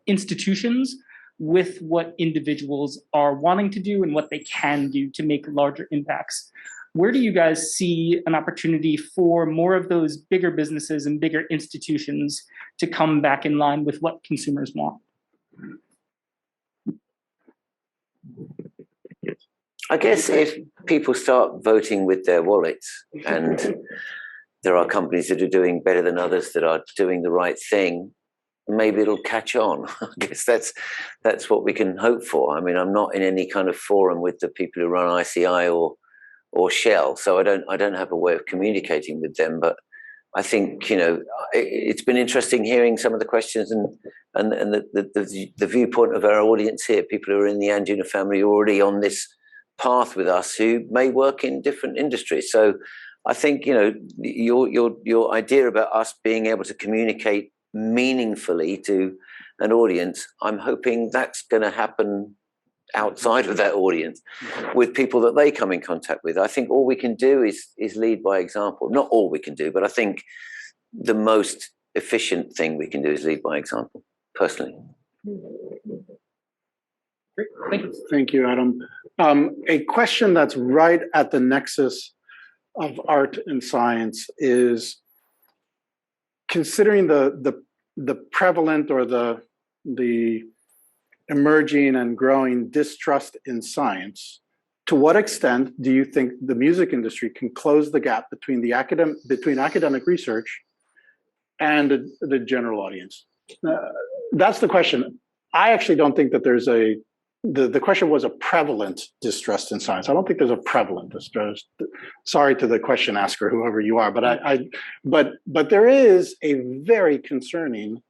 institutions with what individuals are wanting to do and what they can do to make larger impacts. Where do you guys see an opportunity for more of those bigger businesses and bigger institutions to come back in line with what consumers want? I guess if people start voting with their wallets, and there are companies that are doing better than others that are doing the right thing, maybe it'll catch on. I guess that's what we can hope for. I mean, I'm not in any kind of forum with the people who run ICI or Shell, so I don't have a way of communicating with them. But I think, you know, it's been interesting hearing some of the questions and the viewpoint of our audience here. People who are in the Anjuna family are already on this path with us who may work in different industries. So I think, you know, your idea about us being able to communicate meaningfully to an audience, I'm hoping that's going to happen outside of that audience with people that they come in contact with. I think all we can do is lead by example. Not all we can do, but I think the most efficient thing we can do is lead by example, personally. Great. Thank you. Thank you, Adam. A question that's right at the nexus of art and science is, considering the prevalent or the emerging and growing distrust in science, to what extent do you think the music industry can close the gap between academic research and the general audience? That's the question. I actually don't think that there's the question was a prevalent distrust in science. I don't think there's a prevalent distrust. Sorry to the question asker, whoever you are, but there is a very concerning,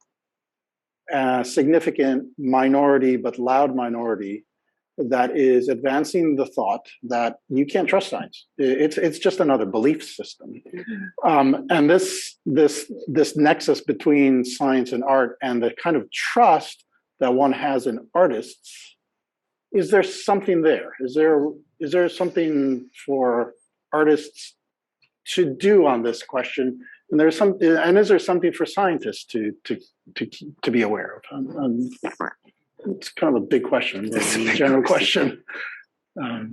significant minority, but loud minority, that is advancing the thought that you can't trust science. It's just another belief system. And this nexus between science and art and the kind of trust that one has in artists, is there something there? Is there something for artists to do on this question? And is there something for scientists to be aware of? It's kind of a big question, a general question. I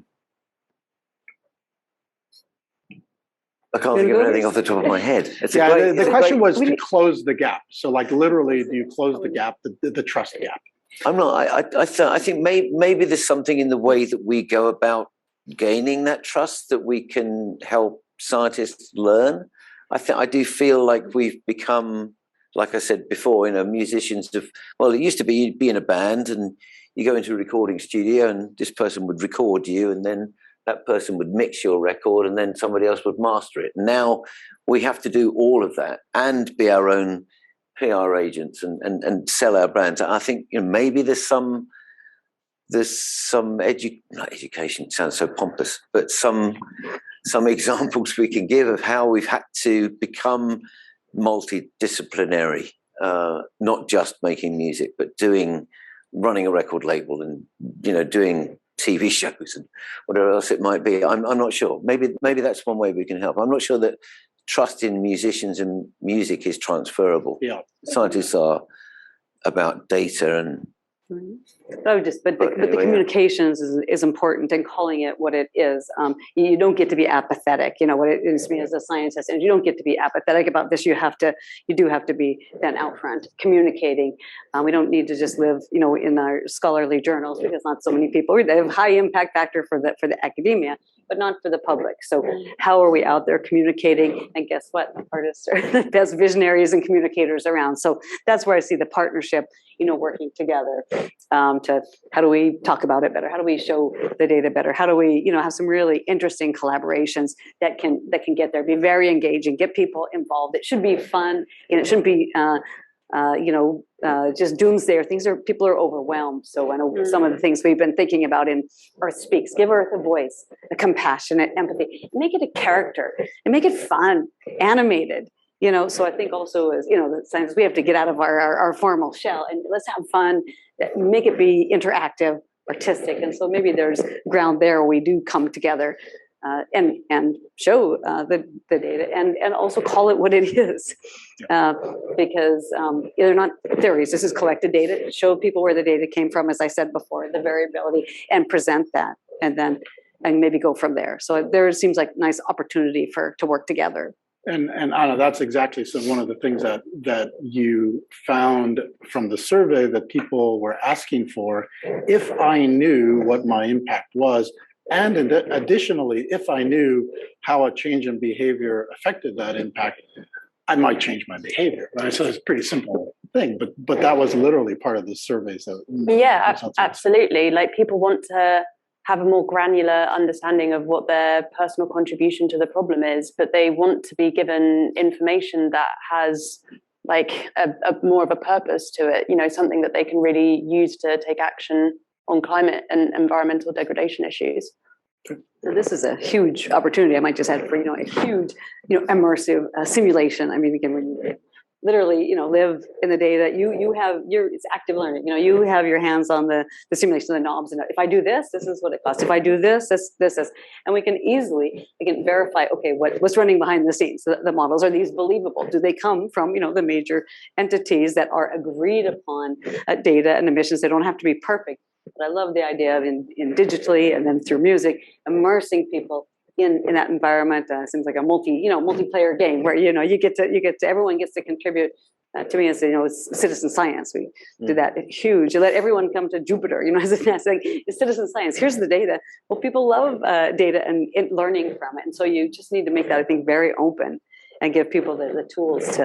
can't think of anything off the top of my head. The question was to close the gap. So, like, literally, do you close the gap, the trust gap? I'm not. I think maybe there's something in the way that we go about gaining that trust that we can help scientists learn. I do feel like we've become, like I said before, you know, musicians have. Well, it used to be you'd be in a band and you go into a recording studio and this person would record you, and then that person would mix your record, and then somebody else would master it. Now we have to do all of that and be our own PR agents and sell our brands. I think, you know, maybe there's some not education sounds so pompous, but some examples we can give of how we've had to become multidisciplinary, not just making music, but running a record label and, you know, doing TV shows and whatever else it might be. I'm not sure. Maybe that's one way we can help. I'm not sure that trust in musicians and music is transferable. Yeah. Scientists are about data and. The communications is important, and calling it what it is. You don't get to be apathetic. You know what it is to me as a scientist, and you don't get to be apathetic about this. You do have to be then out front communicating. We don't need to just live, you know, in our scholarly journals, because not so many people. They have high impact factor for the academia, but not for the public. So how are we out there communicating? And guess what? Artists are the best visionaries and communicators around. So that's where I see the partnership, you know, working together to how do we talk about it better? How do we show the data better? How do we, you know, have some really interesting collaborations that can get there, be very engaging, get people involved. It should be fun, and it shouldn't be just doomsday. People are overwhelmed. So I know some of the things we've been thinking about in Earth Speaks, give Earth a voice, a compassionate empathy, make it a character and make it fun, animated. You know, so I think also as, you know, the science, we have to get out of our formal shell and let's have fun, make it be interactive, artistic. And so maybe there's ground there where we do come together and show the data and also call it what it is. Because they're not theories. This is collected data. Show people where the data came from, as I said before, the variability, and present that, and maybe go from there. So there seems like nice opportunity to work together. And Anna, that's exactly one of the things that you found from the survey that people were asking for. If I knew what my impact was, and additionally, if I knew how a change in behavior affected that impact, I might change my behavior. Right? So it's a pretty simple thing, but that was literally part of the surveys. Absolutely. Like, people want to have a more granular understanding of what their personal contribution to the problem is, but they want to be given information that has like a more of a purpose to it, something that they can really use to take action on climate and environmental degradation issues. So this is a huge opportunity. I might just add for, a huge, immersive simulation. I mean, again, when you literally, live in the data, it's active learning. You have your hands on the simulation of the knobs, and if I do this, this is what it costs. If I do this, this is, and we can easily, verify, okay, what's running behind the scenes. The models, are these believable? Do they come from, the major entities that are agreed upon data and emissions? They don't have to be perfect. But I love the idea of in digitally and then through music, immersing people in that environment. Seems like a multiplayer game where everyone gets to contribute. To me, it's citizen science. We do that huge. You let everyone come to Jupiter. As it's citizen science. Here's the data. Well, people love data and learning from it, and so you just need to make that, I think, very open and give people the tools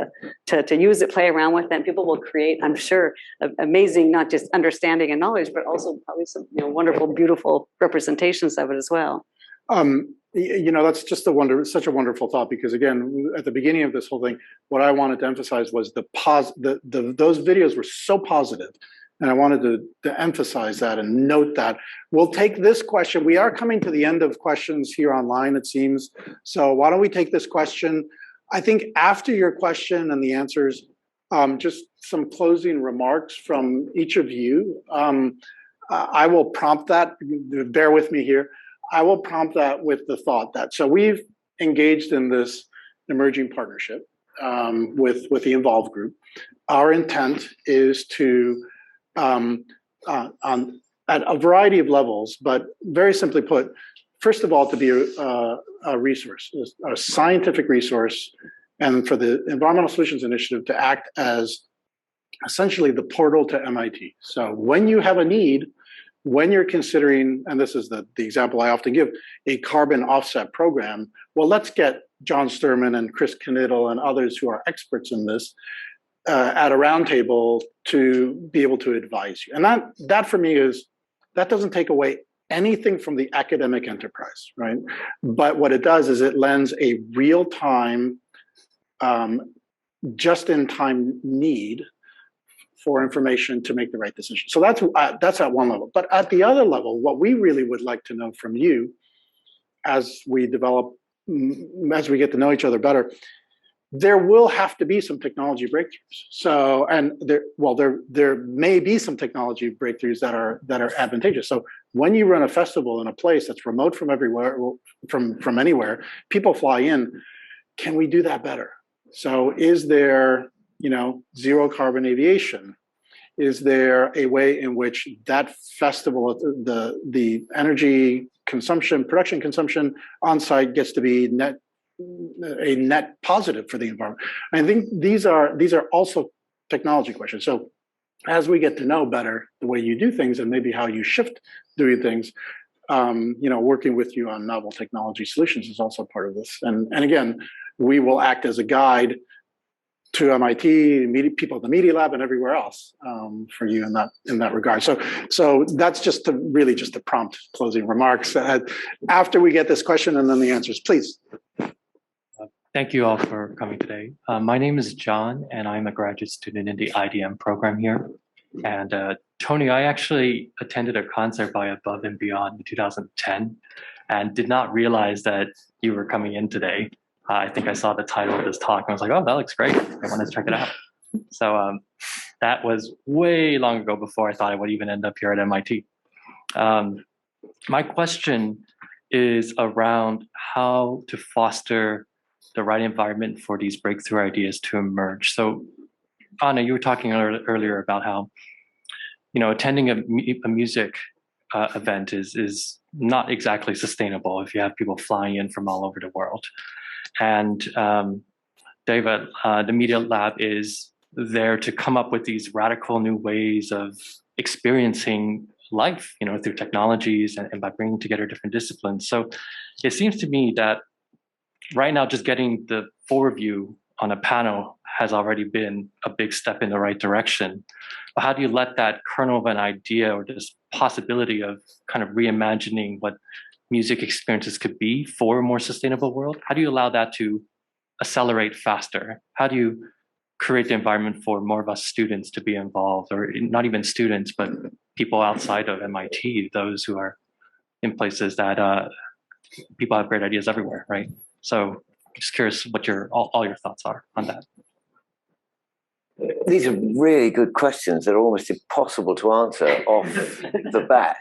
to use it, play around with it. And people will create, I'm sure, amazing, not just understanding and knowledge, but also probably some wonderful, beautiful representations of it as well. That's just such a wonderful thought, because again, at the beginning of this whole thing, what I wanted to emphasize was those videos were so positive, and I wanted to emphasize that and note that. We'll take this question. We are coming to the end of questions here online, it seems. So why don't we take this question? I think after your question and the answers, just some closing remarks from each of you. I will prompt that. Bear with me here. I will prompt that with the thought that, so we've engaged in this emerging partnership with the Involve group. Our intent is to, at a variety of levels, but very simply put, first of all, to be a resource, a scientific resource, and for the Environmental Solutions Initiative to act as essentially the portal to MIT. So when you have a need, when you're considering, and this is the example I often give, a carbon offset program, well, let's get John Sturman and Chris Knittel and others who are experts in this at a roundtable to be able to advise you. And that for me that doesn't take away anything from the academic enterprise, right? But what it does is it lends a real-time, just-in-time need for information to make the right decision. So that's at one level. But at the other level, what we really would like to know from you as we get to know each other better, there will have to be some technology breakthroughs. So, and there may be some technology breakthroughs that are advantageous. So when you run a festival in a place that's remote from everywhere, from anywhere, people fly in, can we do that better? So is there, zero carbon aviation? Is there a way in which that festival, the energy consumption, production consumption on site gets to be a net positive for the environment? I think these are also technology questions. So as we get to know better the way you do things and maybe how you shift doing things, working with you on novel technology solutions is also part of this. And again, we will act as a guide to MIT, people at the Media Lab, and everywhere else for you in that regard. So that's just to prompt closing remarks. After we get this question and then the answers, please. Thank you all for coming today. My name is John, and I'm a graduate student in the IDM program here. And Tony, I actually attended a concert by Above and Beyond in 2010 and did not realize that you were coming in today. I think I saw the title of this talk and I was like, oh, that looks great. I want to check it out. So that was way long ago before I thought I would even end up here at MIT. My question is around how to foster the right environment for these breakthrough ideas to emerge. So, Anna, you were talking earlier about how, attending a music event is not exactly sustainable if you have people flying in from all over the world. And David, the Media Lab is there to come up with these radical new ways of experiencing life, through technologies and by bringing together different disciplines. So it seems to me that right now, just getting the forward view on a panel has already been a big step in the right direction. But how do you let that kernel of an idea or this possibility of kind of reimagining what music experiences could be for a more sustainable world? How do you allow that to accelerate faster? How do you create the environment for more of us students to be involved, or not even students, but people outside of MIT, those who are in places that people have great ideas everywhere, right? So just curious what all your thoughts are on that. These are really good questions that are almost impossible to answer off the bat.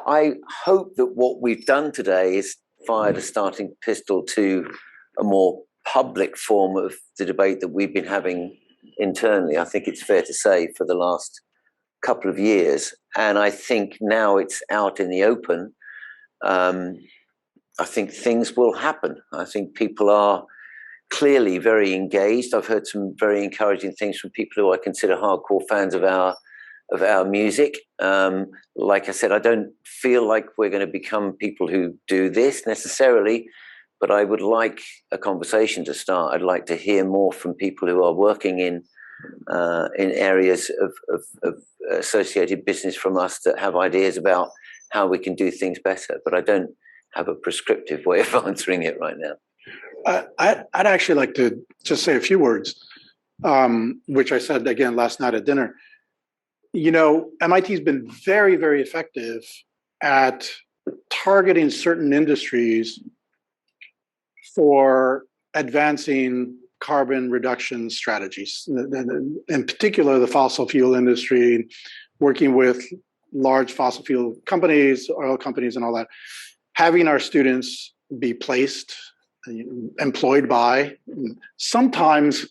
I hope that what we've done today is fired a starting pistol to a more public form of the debate that we've been having internally. I think it's fair to say for the last couple of years. And I think now it's out in the open. I think things will happen. I think people are clearly very engaged. I've heard some very encouraging things from people who I consider hardcore fans of our music. Like I said, I don't feel like we're going to become people who do this necessarily, but I would like a conversation to start. I'd like to hear more from people who are working in areas of associated business from us that have ideas about how we can do things better. But I don't have a prescriptive way of answering it right now. I'd actually like to just say a few words, which I said again last night at dinner. MIT's been very, very effective at targeting certain industries for advancing carbon reduction strategies, in particular the fossil fuel industry, working with large fossil fuel companies, oil companies and all that, having our students be placed, employed by, sometimes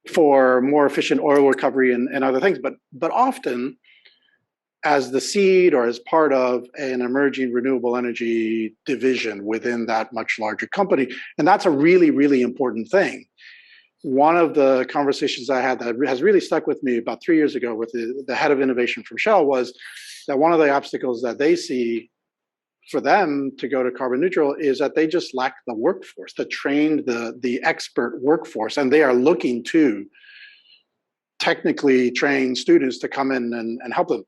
for more efficient oil recovery and other things, but often as the seed or as part of an emerging renewable energy division within that much larger company. And that's a really, really important thing. One of the conversations I had that has really stuck with me about 3 years ago with the head of innovation from Shell was that one of the obstacles that they see for them to go to carbon neutral is that they just lack the workforce, the trained, the expert workforce, and they are looking to technically trained students to come in and help them.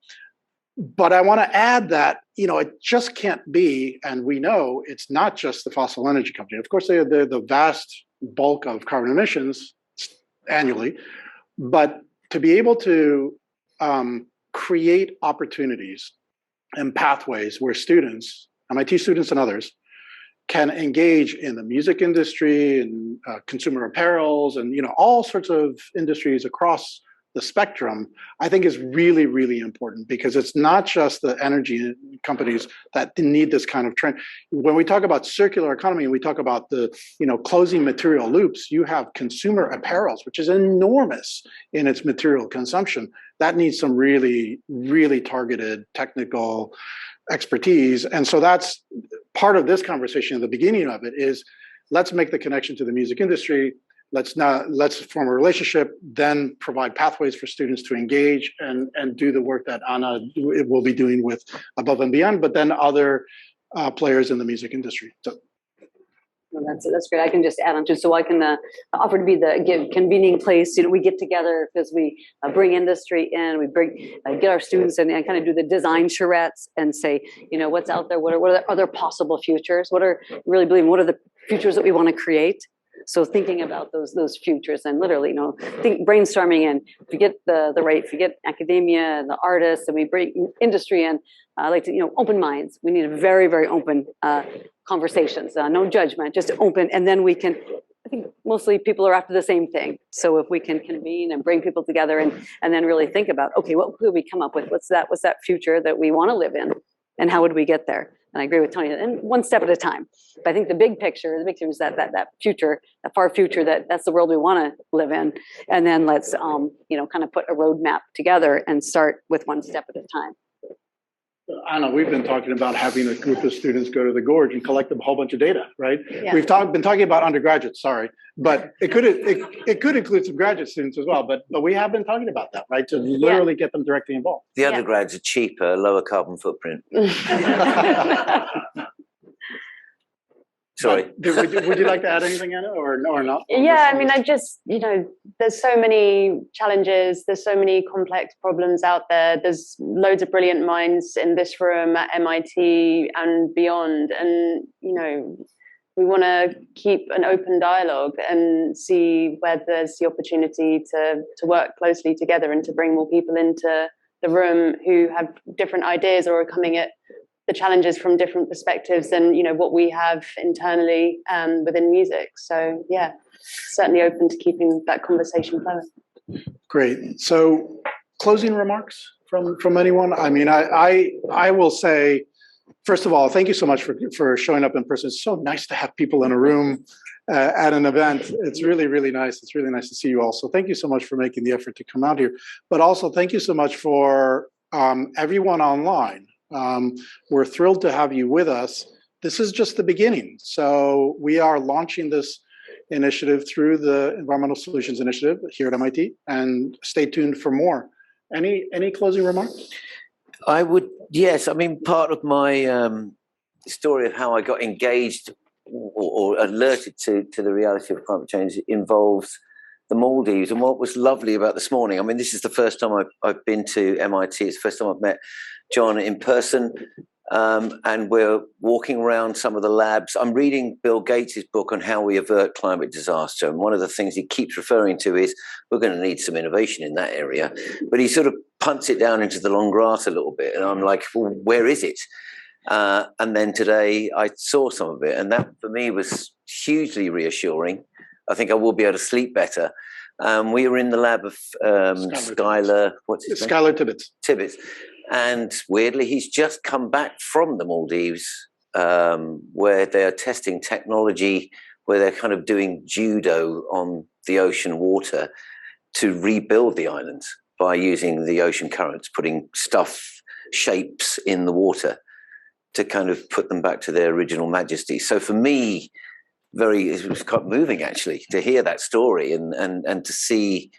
But I want to add that, it just can't be, and we know it's not just the fossil energy company. Of course, they're the vast bulk of carbon emissions annually, but to be able to create opportunities and pathways where students, MIT students and others, can engage in the music industry and consumer apparels and all sorts of industries across the spectrum, I think is really, really important, because it's not just the energy companies that need this kind of trend. When we talk about circular economy and we talk about the closing material loops, you have consumer apparels, which is enormous in its material consumption. That needs some really, really targeted technical expertise. And so that's part of this conversation at the beginning of it is, let's make the connection to the music industry. Let's form a relationship, then provide pathways for students to engage and do the work that Anna will be doing with Above and Beyond, but then other players in the music industry. So. Well, that's great. I can just add on to, so I can offer to be the convening place. We get together because we bring industry in, we get our students in and kind of do the design charrettes and say, what's out there, what are the other possible futures? What are the futures that we want to create? So thinking about those futures and literally, brainstorming, and if you get if you get academia and the artists, and we bring industry in, like to, open minds. We need a very, very open conversations, no judgment, just open, and then we can. I think mostly people are after the same thing. So if we can convene and bring people together and then really think about, okay, what could we come up with? What's that future that we want to live in? And how would we get there? And I agree with Tony, and one step at a time. But I think the big picture is that future, that far future, that's the world we want to live in. And then let's, kind of put a roadmap together and start with one step at a time. Anna, we've been talking about having a group of students go to the gorge and collect a whole bunch of data, right? Yeah. We've been talking about undergraduates, sorry, but it could include some graduate students as well. But we have been talking about that, right? To literally get them directly involved. The undergrads are cheaper, lower carbon footprint. Sorry. Would you like to add anything, Anna, or not? Yeah, I mean, I just, there's so many challenges, there's so many complex problems out there. There's loads of brilliant minds in this room at MIT and beyond. And, we want to keep an open dialogue and see where there's the opportunity to work closely together and to bring more people into the room who have different ideas or are coming at the challenges from different perspectives than what we have internally within music. So yeah, certainly open to keeping that conversation flowing. Great. So closing remarks from anyone? I mean, I will say, first of all, thank you so much for showing up in person. It's so nice to have people in a room at an event. It's really, really nice. It's really nice to see you all. So thank you so much for making the effort to come out here. But also thank you so much for everyone online. We're thrilled to have you with us. This is just the beginning. So we are launching this initiative through the Environmental Solutions Initiative here at MIT, and stay tuned for more. Any closing remarks? I would, yes. I mean, part of my story of how I got engaged or alerted to the reality of climate change involves the Maldives. And what was lovely about this morning, I mean, this is the first time I've been to MIT. It's the first time I've met John in person. And we're walking around some of the labs. I'm reading Bill Gates' book on how we avert climate disaster. And one of the things he keeps referring to is we're going to need some innovation in that area. But he sort of punts it down into the long grass a little bit. And I'm like, well, where is it? And then today I saw some of it. And that for me was hugely reassuring. I think I will be able to sleep better. We were in the lab of Skylar, what's his name? Skylar Tibbets. And weirdly, he's just come back from the Maldives, where they're testing technology, where they're kind of doing judo on the ocean water to rebuild the islands by using the ocean currents, putting shapes in the water to kind of put them back to their original majesty. So for me, it was quite moving actually to hear that story and to see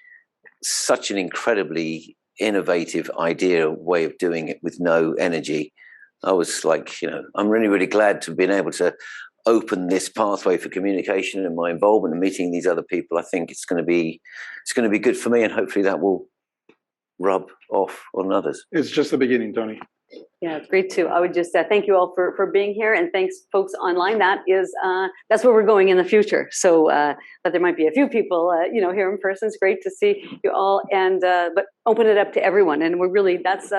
such an incredibly innovative way of doing it with no energy. I was like, I'm really, really glad to have been able to open this pathway for communication and my involvement in meeting these other people. I think it's going to be good for me, and hopefully that will rub off on others. It's just the beginning, Tony. Yeah, it's great too. I would just thank you all for being here, and thanks folks online. That's where we're going in the future. So, but there might be a few people, here in person. It's great to see you all, and but open it up to everyone. And that's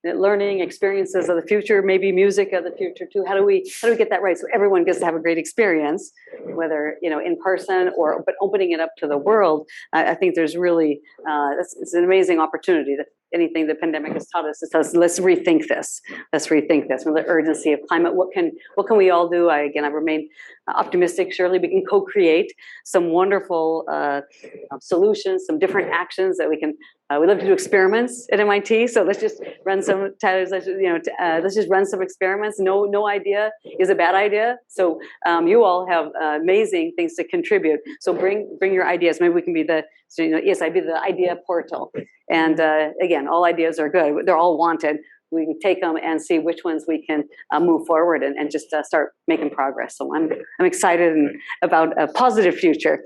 learning experiences of the future, maybe music of the future too. How do we get that right so everyone gets to have a great experience, whether in person but opening it up to the world. I think there's really it's an amazing opportunity. That anything the pandemic has taught us is let's rethink this. Let's rethink this. With the urgency of climate, what can we all do? I remain optimistic. Surely we can co-create some wonderful solutions, some different actions that we can. We love to do experiments at MIT, so let's just run some. Let's just run some experiments. No idea is a bad idea. So you all have amazing things to contribute. So bring your ideas. Maybe we can be ESI be the idea portal. And again, all ideas are good. They're all wanted. We can take them and see which ones we can move forward and just start making progress. So I'm excited about a positive future.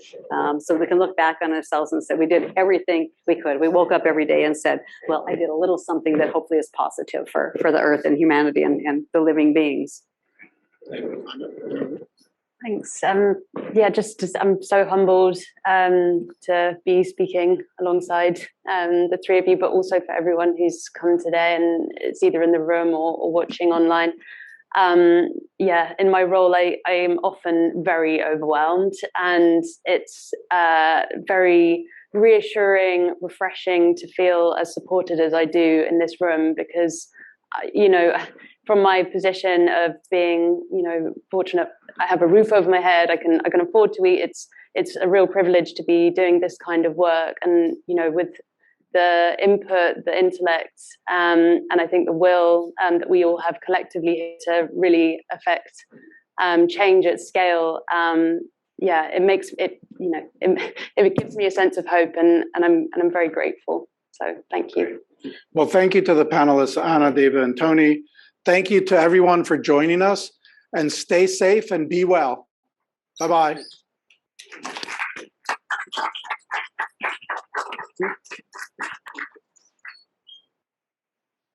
So we can look back on ourselves and say we did everything we could. We woke up every day and said, well, I did a little something that hopefully is positive for the earth and humanity and the living beings. Thanks. I'm so humbled to be speaking alongside the three of you, but also for everyone who's come today, and it's either in the room or watching online. yeah, in my role, I am often very overwhelmed, and it's very reassuring, refreshing to feel as supported as I do in this room, because, you know, from my position of being, you know, fortunate, I have a roof over my head, I can afford to eat. It's a real privilege to be doing this kind of work, and, you know, with the input, the intellect, and I think the will that we all have collectively to really affect change at scale. Yeah, it makes it, you know, it gives me a sense of hope, and I'm very grateful. So thank you. Well, thank you to the panelists, Anna, David, and Tony. Thank you to everyone for joining us, and stay safe and be well. Bye-bye.